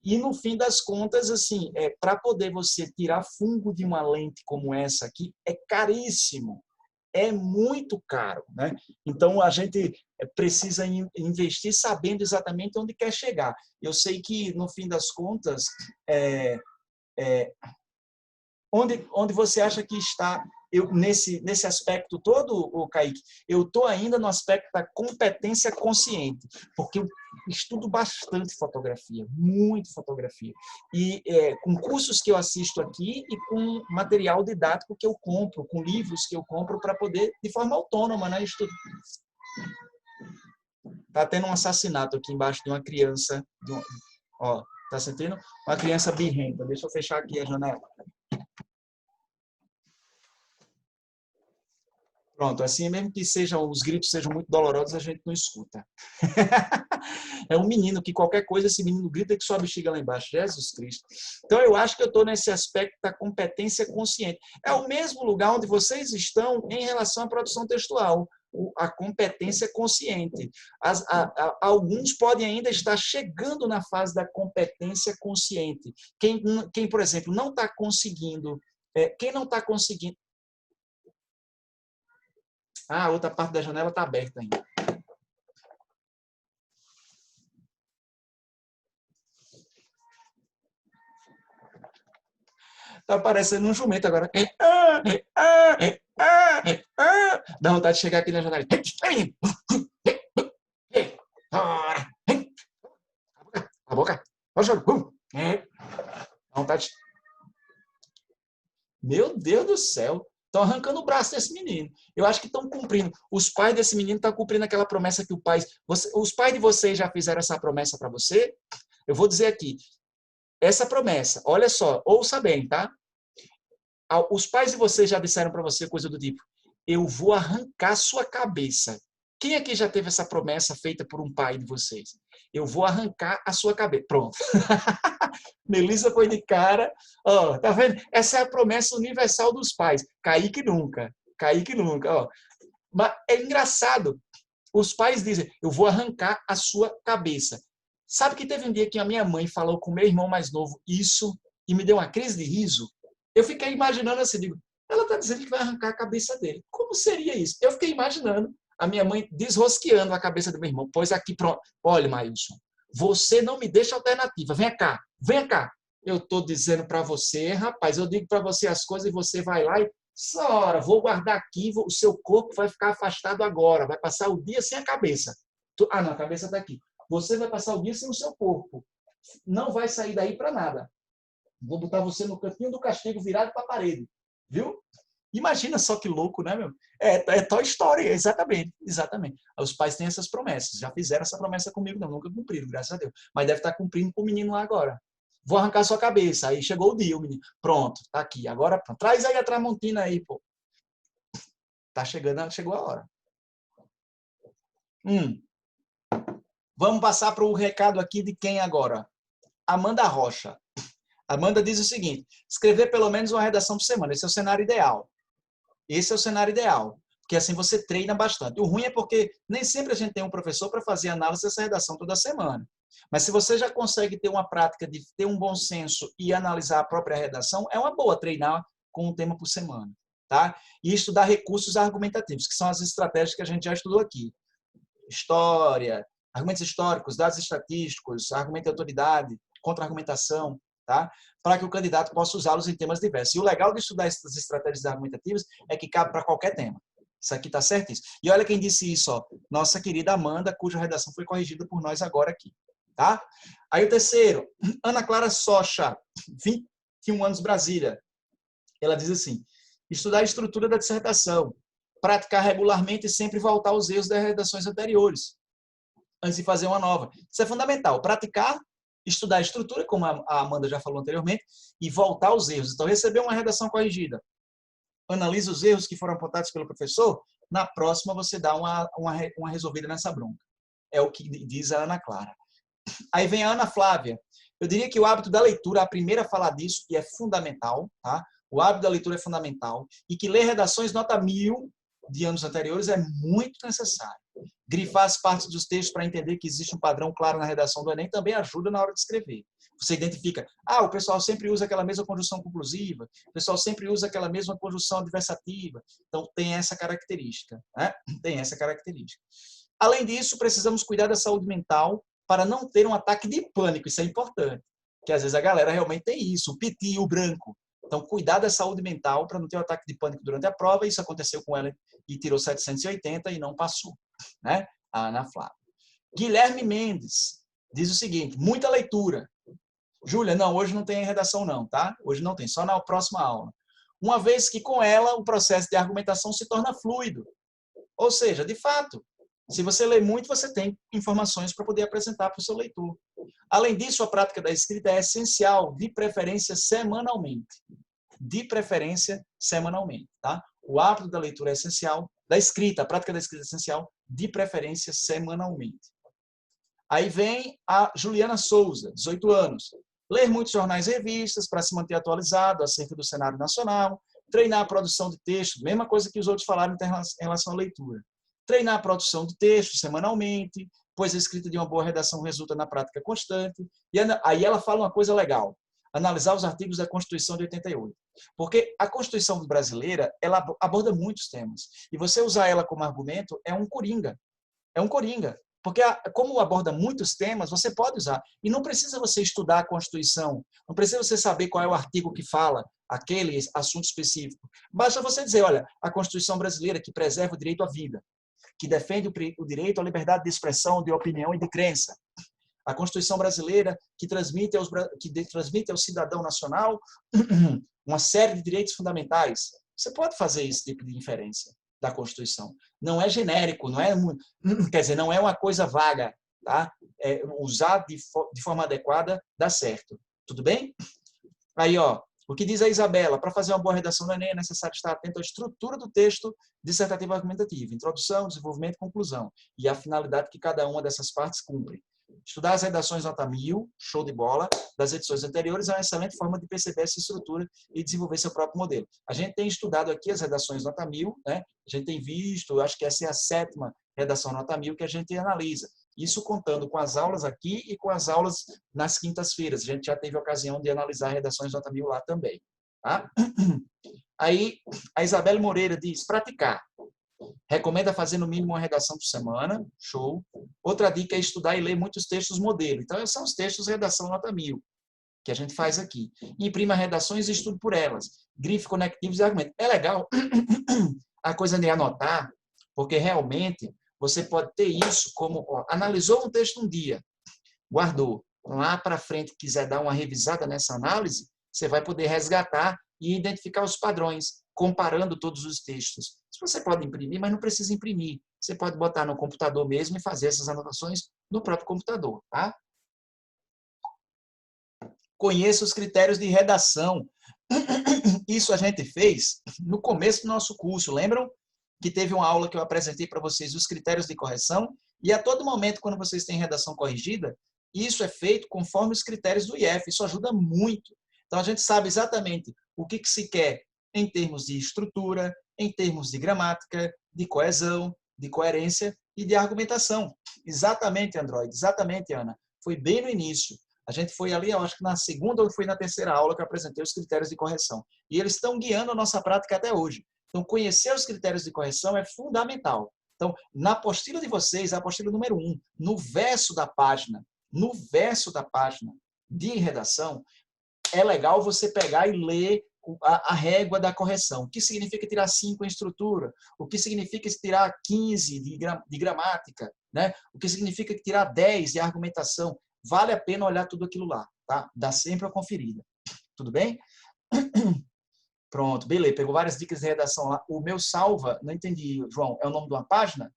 [SPEAKER 1] e no fim das contas, assim, para poder você tirar fungo de uma lente como essa aqui, é caríssimo. É muito caro, né? Então, a gente precisa investir sabendo exatamente onde quer chegar. Eu sei que, no fim das contas, onde você acha que está nesse aspecto todo, o Kaique? Eu estou ainda no aspecto da competência consciente, porque eu estudo bastante fotografia, muito fotografia. E com cursos que eu assisto aqui e com material didático que eu compro, com livros que eu compro para poder, de forma autônoma, né, estudar. Está tendo um assassinato aqui embaixo de uma criança. Ó, tá sentindo? Uma criança birrenta. Deixa eu fechar aqui a janela. Pronto, assim, mesmo que os gritos sejam muito dolorosos, a gente não escuta. É um menino que qualquer coisa, esse menino grita que sua bexiga lá embaixo. Jesus Cristo. Então, eu acho que eu estou nesse aspecto da competência consciente. É o mesmo lugar onde vocês estão em relação à produção textual. A competência consciente. Alguns podem ainda estar chegando na fase da competência consciente. Quem por exemplo, não está conseguindo... quem não está conseguindo... Ah, a outra parte da janela está aberta ainda. Está parecendo um jumento agora. Dá vontade de chegar aqui na janela. A boca. Dá vontade. Meu Deus do céu. Estão arrancando o braço desse menino. Eu acho que estão cumprindo. Os pais desse menino estão cumprindo aquela promessa que os pais de vocês já fizeram essa promessa para você? Eu vou dizer aqui. Essa promessa, olha só, ouça bem, tá? Os pais de vocês já disseram para você coisa do tipo: eu vou arrancar sua cabeça. Quem aqui já teve essa promessa feita por um pai de vocês? Eu vou arrancar a sua cabeça. Pronto. Melissa foi de cara. Ó, tá vendo? Essa é a promessa universal dos pais. Kaique nunca. Kaique nunca. Ó. Mas é engraçado. Os pais dizem: eu vou arrancar a sua cabeça. Sabe que teve um dia que a minha mãe falou com o meu irmão mais novo isso e me deu uma crise de riso? Eu fiquei imaginando assim, digo, ela está dizendo que vai arrancar a cabeça dele. Como seria isso? Eu fiquei imaginando a minha mãe desrosqueando a cabeça do meu irmão. Pois aqui, pronto. Olha, Maílson, você não me deixa alternativa. Venha cá, venha cá. Eu estou dizendo para você, rapaz, eu digo para você as coisas e você vai lá e... Senhora, vou guardar aqui, o seu corpo vai ficar afastado agora, vai passar o dia sem a cabeça. Ah, não, a cabeça está aqui. Você vai passar o dia sem o seu corpo. Não vai sair daí para nada. Vou botar você no cantinho do castigo virado para a parede. Viu? Imagina só que louco, né, meu? É Toy Story, exatamente. Exatamente. Os pais têm essas promessas. Já fizeram essa promessa comigo, não. Nunca cumpriram, graças a Deus. Mas deve estar cumprindo com o menino lá agora. Vou arrancar sua cabeça. Aí chegou o dia, o menino. Pronto, tá aqui. Agora, pronto. Traz aí a Tramontina aí, pô. Tá chegando, chegou a hora. Vamos passar para o recado aqui de quem agora? Amanda Rocha. Amanda diz o seguinte: escrever pelo menos uma redação por semana. Esse é o cenário ideal. Esse é o cenário ideal. Porque assim você treina bastante. O ruim é porque nem sempre a gente tem um professor para fazer análise dessa redação toda semana. Mas se você já consegue ter uma prática de ter um bom senso e analisar a própria redação, é uma boa treinar com um tema por semana. Tá? E estudar recursos argumentativos, que são as estratégias que a gente já estudou aqui. História, argumentos históricos, dados estatísticos, argumento de autoridade, contra-argumentação, tá? Para que o candidato possa usá-los em temas diversos. E o legal de estudar essas estratégias argumentativas é que cabe para qualquer tema. Isso aqui está certíssimo. E olha quem disse isso, ó, nossa querida Amanda, cuja redação foi corrigida por nós agora aqui. Tá? Aí o terceiro, Ana Clara Socha, 21 anos, Brasília. Ela diz assim: estudar a estrutura da dissertação, praticar regularmente e sempre voltar aos erros das redações anteriores, antes de fazer uma nova. Isso é fundamental. Praticar, estudar a estrutura, como a Amanda já falou anteriormente, e voltar aos erros. Então, receber uma redação corrigida, analisa os erros que foram apontados pelo professor, na próxima você dá uma resolvida nessa bronca. É o que diz a Ana Clara. Aí vem a Ana Flávia. Eu diria que o hábito da leitura, a primeira a falar disso, e é fundamental, tá? O hábito da leitura é fundamental, e que ler redações nota 1000 de anos anteriores é muito necessário. Grifar as partes dos textos para entender que existe um padrão claro na redação do Enem também ajuda na hora de escrever. Você identifica, o pessoal sempre usa aquela mesma conjunção conclusiva, o pessoal sempre usa aquela mesma conjunção adversativa. Então, tem essa característica, né? Tem essa característica. Além disso, precisamos cuidar da saúde mental para não ter um ataque de pânico. Isso é importante, porque às vezes a galera realmente tem isso, o piti, o branco. Então, cuidar da saúde mental para não ter um ataque de pânico durante a prova. Isso aconteceu com ela e tirou 780 e não passou, né? A Ana Flávia. Guilherme Mendes diz o seguinte: muita leitura. Júlia, não, hoje não tem redação não, tá? Hoje não tem, só na próxima aula. Uma vez que com ela o processo de argumentação se torna fluido. Ou seja, de fato, se você lê muito, você tem informações para poder apresentar para o seu leitor. Além disso, a prática da escrita é essencial, de preferência semanalmente. De preferência semanalmente, tá? O hábito da leitura é essencial, da escrita, a prática da escrita é essencial, de preferência semanalmente. Aí vem a Juliana Souza, 18 anos. Ler muitos jornais e revistas para se manter atualizado acerca do cenário nacional, treinar a produção de texto, mesma coisa que os outros falaram em relação à leitura. Treinar a produção de texto semanalmente, pois a escrita de uma boa redação resulta na prática constante. E aí ela fala uma coisa legal: analisar os artigos da Constituição de 88. Porque a Constituição brasileira, ela aborda muitos temas. E você usar ela como argumento é um coringa. É um coringa. Porque como aborda muitos temas, você pode usar. E não precisa você estudar a Constituição, não precisa você saber qual é o artigo que fala aquele assunto específico. Basta você dizer, olha, a Constituição brasileira que preserva o direito à vida, que defende o direito à liberdade de expressão, de opinião e de crença. A Constituição brasileira que transmite ao cidadão nacional uma série de direitos fundamentais. Você pode fazer esse tipo de inferência da Constituição. Não é genérico, quer dizer, não é uma coisa vaga, tá? Usar de forma adequada dá certo. Tudo bem? Aí, ó, o que diz a Isabela: para fazer uma boa redação do Enem é necessário estar atento à estrutura do texto dissertativo argumentativo, introdução, desenvolvimento e conclusão, e a finalidade que cada uma dessas partes cumpre. Estudar as redações nota 1000, show de bola, das edições anteriores é uma excelente forma de perceber essa estrutura e desenvolver seu próprio modelo. A gente tem estudado aqui as redações nota 1000, né? A gente tem visto, acho que essa é a 7ª redação nota 1000 que a gente analisa. Isso contando com as aulas aqui e com as aulas nas quintas-feiras. A gente já teve a ocasião de analisar redações nota 1000 lá também. Tá? Aí, a Isabela Moreira diz: praticar. Recomenda fazer no mínimo uma redação por semana. Show. Outra dica é estudar e ler muitos textos modelo. Então, esses são os textos de redação nota 1000 que a gente faz aqui. Imprima redações e estude por elas. Grife conectivos e argumentos. É legal a coisa de anotar, porque realmente você pode ter isso como, ó, analisou um texto um dia, guardou. Lá para frente, quiser dar uma revisada nessa análise, você vai poder resgatar e identificar os padrões, comparando todos os textos. Você pode imprimir, mas não precisa imprimir. Você pode botar no computador mesmo e fazer essas anotações no próprio computador, tá? Conheça os critérios de redação. Isso a gente fez no começo do nosso curso, lembram? Que teve uma aula que eu apresentei para vocês os critérios de correção, e a todo momento, quando vocês têm redação corrigida, isso é feito conforme os critérios do IF, isso ajuda muito. Então, a gente sabe exatamente o que se quer em termos de estrutura, em termos de gramática, de coesão, de coerência e de argumentação. Exatamente, Android, exatamente, Ana. Foi bem no início. A gente foi ali, eu acho que na segunda ou foi na terceira aula que eu apresentei os critérios de correção. E eles estão guiando a nossa prática até hoje. Então, conhecer os critérios de correção é fundamental. Então, na apostila de vocês, a apostila número 1, no verso da página de redação, é legal você pegar e ler a régua da correção. O que significa tirar 5 em estrutura? O que significa tirar 15 de gramática? Né? O que significa tirar 10 de argumentação? Vale a pena olhar tudo aquilo lá. Tá? Dá sempre uma conferida. Tudo bem? Pronto, beleza. Pegou várias dicas de redação lá. O meu salva, não entendi, João, é o nome de uma página?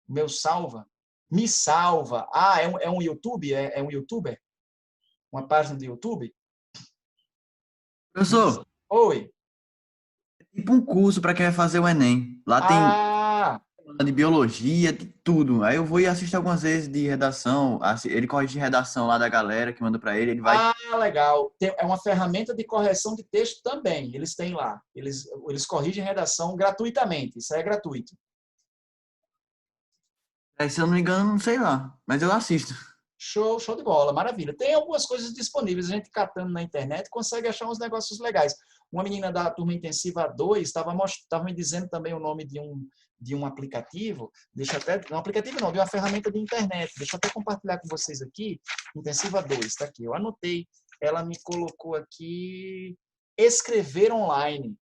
[SPEAKER 1] Meu salva? Me salva. Ah, é um YouTube? É um YouTuber? Uma página do YouTube?
[SPEAKER 4] Professor,
[SPEAKER 1] Oi.
[SPEAKER 4] tipo um curso para quem vai fazer o Enem. Lá tem
[SPEAKER 1] Ah,
[SPEAKER 4] de biologia, de tudo. Aí eu vou e assisto algumas vezes de redação. Ele corrige redação lá da galera que manda para ele. Ele vai.
[SPEAKER 1] legal. É uma ferramenta de correção de texto também. Eles têm lá. Eles corrigem redação gratuitamente. Isso é gratuito.
[SPEAKER 4] Aí, se eu não me engano, não sei lá. Mas eu assisto.
[SPEAKER 1] Show, show de bola, maravilha. Tem algumas coisas disponíveis, a gente catando na internet consegue achar uns negócios legais. Uma menina da turma intensiva 2 estava me dizendo também o nome de um aplicativo, deixa até, não aplicativo não, de uma ferramenta de internet, deixa eu até compartilhar com vocês aqui, intensiva 2, está aqui, eu anotei, ela me colocou aqui, Escrever Online.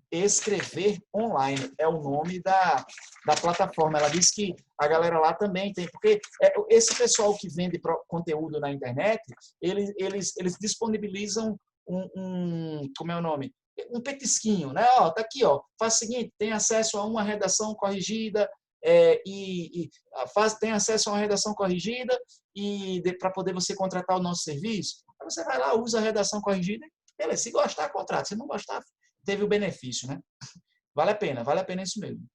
[SPEAKER 1] Escrever Online é o nome da plataforma. Ela diz que a galera lá também tem, porque esse pessoal que vende conteúdo na internet, eles disponibilizam como é o nome? Um petisquinho, né? Ó, tá aqui, ó. Faz o seguinte, tem acesso a uma redação corrigida tem acesso a uma redação corrigida e para poder você contratar o nosso serviço. Aí você vai lá, usa a redação corrigida, beleza. Se gostar, contrata. Se não gostar, teve o benefício, né? Vale a pena isso mesmo.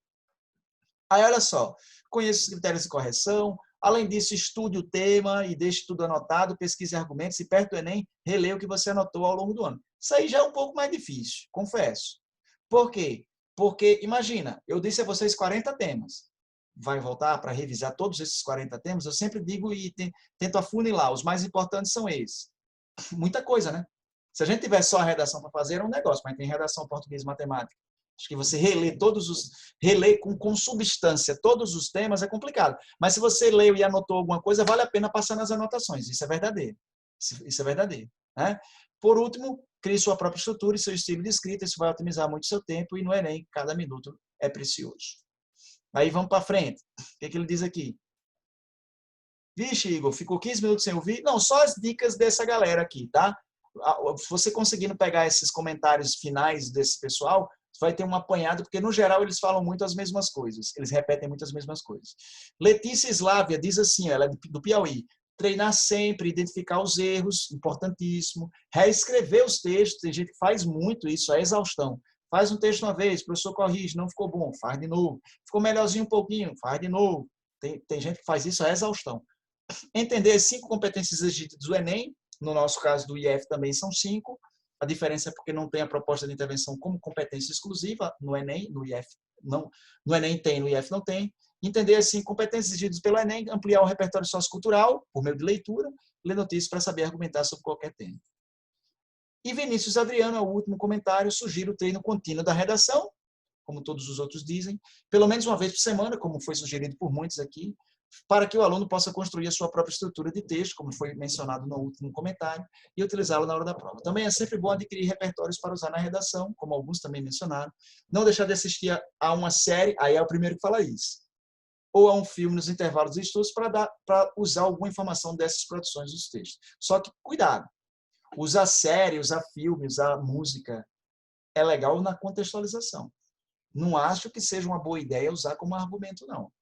[SPEAKER 1] Aí, olha só, conheça os critérios de correção, além disso, estude o tema e deixe tudo anotado, pesquise argumentos e perto do Enem, releia o que você anotou ao longo do ano. Isso aí já é um pouco mais difícil, confesso. Por quê? Porque, imagina, eu disse a vocês 40 temas. Vai voltar para revisar todos esses 40 temas? Eu sempre digo e tento afunilar. Os mais importantes são esses. Muita coisa, né? Se a gente tivesse só a redação para fazer, era um negócio, mas tem redação português e matemática. Acho que você reler com substância todos os temas é complicado. Mas se você leu e anotou alguma coisa, vale a pena passar nas anotações. Isso é verdadeiro. Isso é verdadeiro. Né? Por último, crie sua própria estrutura e seu estilo de escrita. Isso vai otimizar muito seu tempo e no Enem, cada minuto é precioso. Aí vamos para frente. O que ele diz aqui? Vixe, Igor, ficou 15 minutos sem ouvir? Não, só as dicas dessa galera aqui, tá? Se você conseguindo pegar esses comentários finais desse pessoal, vai ter um apanhado, porque no geral eles falam muito as mesmas coisas, eles repetem muito as mesmas coisas. Letícia Slávia diz assim, ela é do Piauí, treinar sempre, identificar os erros, importantíssimo, reescrever os textos, tem gente que faz muito isso, a exaustão. Faz um texto uma vez, o professor corrige, não ficou bom, faz de novo. Ficou melhorzinho um pouquinho, faz de novo. Tem gente que faz isso a exaustão. Entender as 5 competências exigidas do Enem, no nosso caso do IF também são 5, a diferença é porque não tem a proposta de intervenção como competência exclusiva no Enem, no IF não, no Enem tem, no IF não tem. Entender as 5 competências exigidas pelo Enem, ampliar o repertório sociocultural por meio de leitura, ler notícias para saber argumentar sobre qualquer tema. E Vinícius Adriano, é o último comentário, sugiro o treino contínuo da redação, como todos os outros dizem, pelo menos uma vez por semana, como foi sugerido por muitos aqui, para que o aluno possa construir a sua própria estrutura de texto, como foi mencionado no último comentário, e utilizá-lo na hora da prova. Também é sempre bom adquirir repertórios para usar na redação, como alguns também mencionaram. Não deixar de assistir a uma série, aí é o primeiro que fala isso. ou a um filme nos intervalos dos estudos para usar alguma informação dessas produções dos textos. Só que, cuidado, usar série, usar filme, usar música é legal na contextualização. Não acho que seja uma boa ideia usar como argumento, não.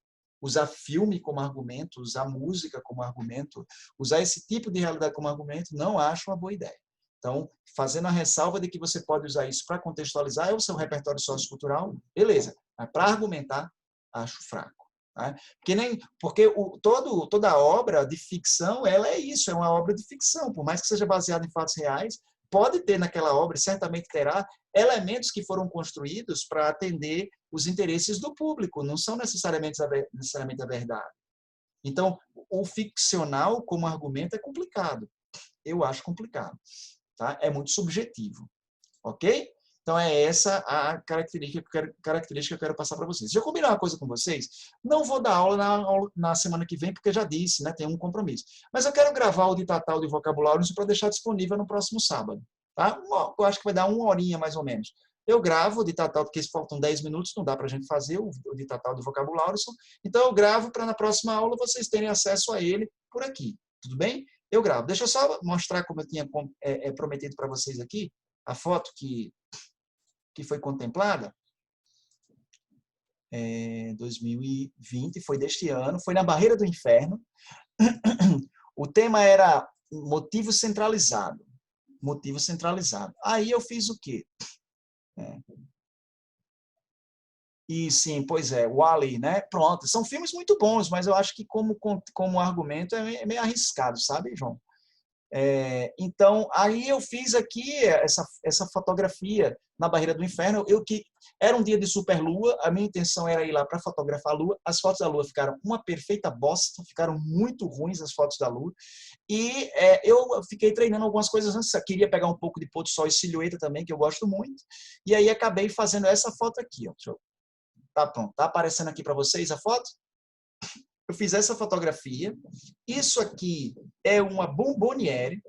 [SPEAKER 1] Usar filme como argumento, usar música como argumento, usar esse tipo de realidade como argumento, não acho uma boa ideia. Então, fazendo a ressalva de que você pode usar isso para contextualizar, é o seu repertório sociocultural, beleza. Mas para argumentar, acho fraco. Tá? Porque toda obra de ficção, ela é isso, é uma obra de ficção. Por mais que seja baseada em fatos reais, pode ter naquela obra, certamente terá, elementos que foram construídos para atender os interesses do público, não são necessariamente a verdade. Então, o ficcional como argumento é complicado. Eu acho complicado. Tá? É muito subjetivo. Ok? Então, é essa a característica que eu quero passar para vocês. Já combinei uma coisa com vocês? Não vou dar aula na semana que vem, porque já disse, né, tem um compromisso. Mas eu quero gravar o Ditatal de Vocabulário para deixar disponível no próximo sábado. Tá? Eu acho que vai dar 1 horinha, mais ou menos. Eu gravo o Ditatal, porque faltam 10 minutos, não dá para a gente fazer o Ditatal de Vocabulário. Então, eu gravo para na próxima aula vocês terem acesso a ele por aqui. Tudo bem? Eu gravo. Deixa eu só mostrar como eu tinha prometido para vocês aqui, a foto que foi contemplada, 2020, foi deste ano, foi na Barreira do Inferno. O tema era motivo centralizado. Motivo centralizado. Aí eu fiz o quê? E sim, pois é, o Ali, né? Pronto, são filmes muito bons, mas eu acho que como argumento é meio arriscado, sabe, João? Então, aí eu fiz aqui essa fotografia na Barreira do Inferno. Que era um dia de superlua, a minha intenção era ir lá para fotografar a lua. As fotos da lua ficaram uma perfeita bosta, ficaram muito ruins as fotos da lua. E eu fiquei treinando algumas coisas antes. Eu queria pegar um pouco de pôr do sol e silhueta também, que eu gosto muito. E aí acabei fazendo essa foto aqui. Ó. Tá pronto, tá aparecendo aqui para vocês a foto? Eu fiz essa fotografia. Isso aqui é uma bomboniere,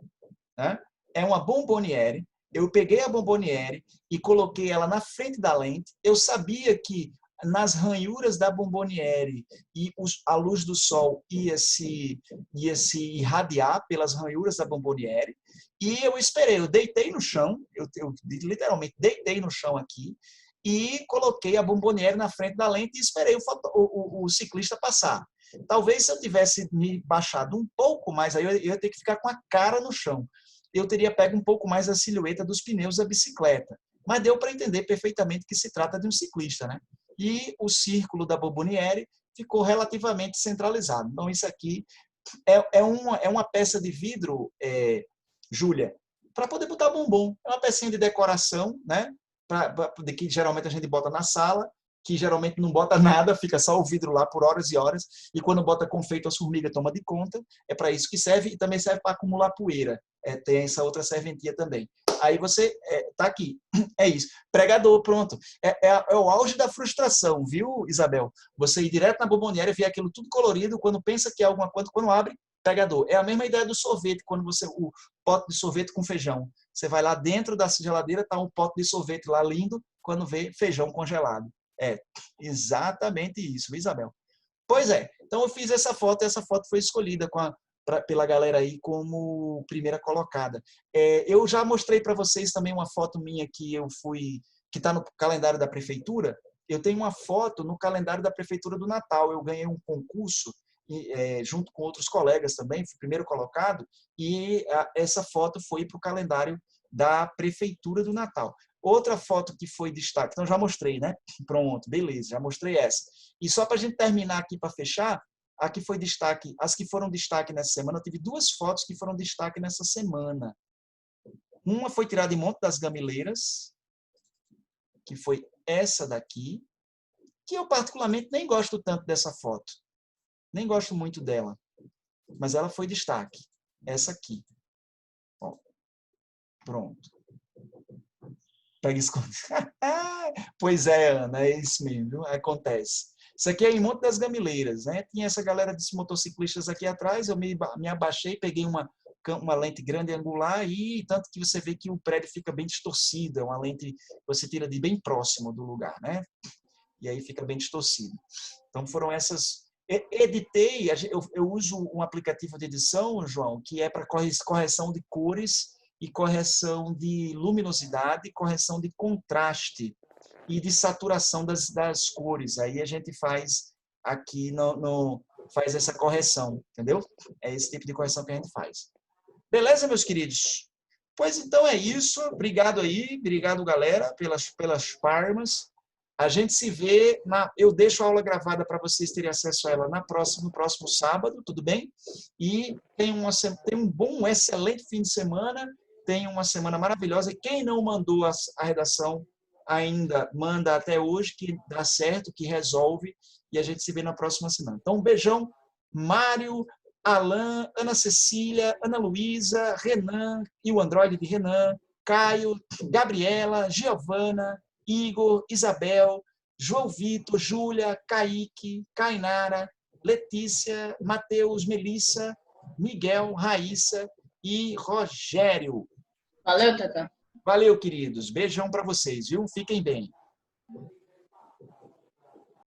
[SPEAKER 1] né? É uma bomboniere. Eu peguei a bomboniere e coloquei ela na frente da lente. Eu sabia que nas ranhuras da bomboniere e a luz do sol ia se irradiar pelas ranhuras da bomboniere. E eu esperei, eu deitei no chão, eu literalmente deitei no chão aqui e coloquei a bomboniere na frente da lente e esperei o ciclista passar. Talvez se eu tivesse me baixado um pouco mais, aí eu ia ter que ficar com a cara no chão. Eu teria pego um pouco mais a silhueta dos pneus da bicicleta. Mas deu para entender perfeitamente que se trata de um ciclista, né? E o círculo da bomboniere ficou relativamente centralizado. Então, isso aqui é uma peça de vidro, Júlia, para poder botar bombom. É uma pecinha de decoração, né? Que geralmente a gente bota na sala, que geralmente não bota nada, fica só o vidro lá por horas e horas, e quando bota confeito, as formigas tomam de conta, é para isso que serve, e também serve para acumular poeira. Tem essa outra serventia também. Aí você tá aqui, é isso. Pregador, pronto. É o auge da frustração, viu, Isabel? Você ir direto na bomboniere, ver aquilo tudo colorido, quando pensa que é alguma coisa, quando abre, pregador. É a mesma ideia do sorvete, quando o pote de sorvete com feijão. Você vai lá dentro da geladeira, tá um pote de sorvete lá lindo, quando vê feijão congelado. É exatamente isso, Isabel. Pois é, então eu fiz essa foto e essa foto foi escolhida pela galera aí como primeira colocada. Eu já mostrei para vocês também uma foto minha que está no calendário da prefeitura. Eu tenho uma foto no calendário da prefeitura do Natal. Eu ganhei um concurso junto com outros colegas também, fui primeiro colocado, e essa foto foi para o calendário da prefeitura do Natal. Outra foto que foi destaque, então já mostrei, né? Pronto, beleza, já mostrei essa. E só para a gente terminar aqui, para fechar, a que foi destaque, as que foram destaque nessa semana, eu tive 2 fotos que foram destaque nessa semana. Uma foi tirada em Monte das Gamileiras, que foi essa daqui, que eu particularmente nem gosto tanto dessa foto. Nem gosto muito dela, mas ela foi destaque. Essa aqui. Ó, pronto. Pega esconde. Pois é, Ana, é isso mesmo, viu? Acontece. Isso aqui é em Monte das Gamileiras, né? Tinha essa galera de motociclistas aqui atrás, eu me abaixei, peguei uma lente grande angular e tanto que você vê que o prédio fica bem distorcido, é uma lente que você tira de bem próximo do lugar, né? E aí fica bem distorcido. Então foram essas Editei, eu uso um aplicativo de edição, João, que é para correção de cores e correção de luminosidade, correção de contraste e de saturação das cores. Aí a gente faz aqui faz essa correção, entendeu? É esse tipo de correção que a gente faz. Beleza, meus queridos? Pois então é isso. Obrigado aí, obrigado, galera, pelas palmas. A gente se vê eu deixo a aula gravada para vocês terem acesso a ela no próximo sábado, tudo bem? E tem um excelente fim de semana, tem uma semana maravilhosa. E quem não mandou a redação ainda, manda até hoje, que dá certo, que resolve, e a gente se vê na próxima semana. Então, um beijão, Mário, Alan, Ana Cecília, Ana Luísa, Renan e o Android de Renan, Caio, Gabriela, Giovana, Igor, Isabel, João Vitor, Júlia, Kaique, Cainara, Letícia, Matheus, Melissa, Miguel, Raíssa e Rogério.
[SPEAKER 3] Valeu, Tata.
[SPEAKER 1] Valeu, queridos. Beijão para vocês, viu? Fiquem bem.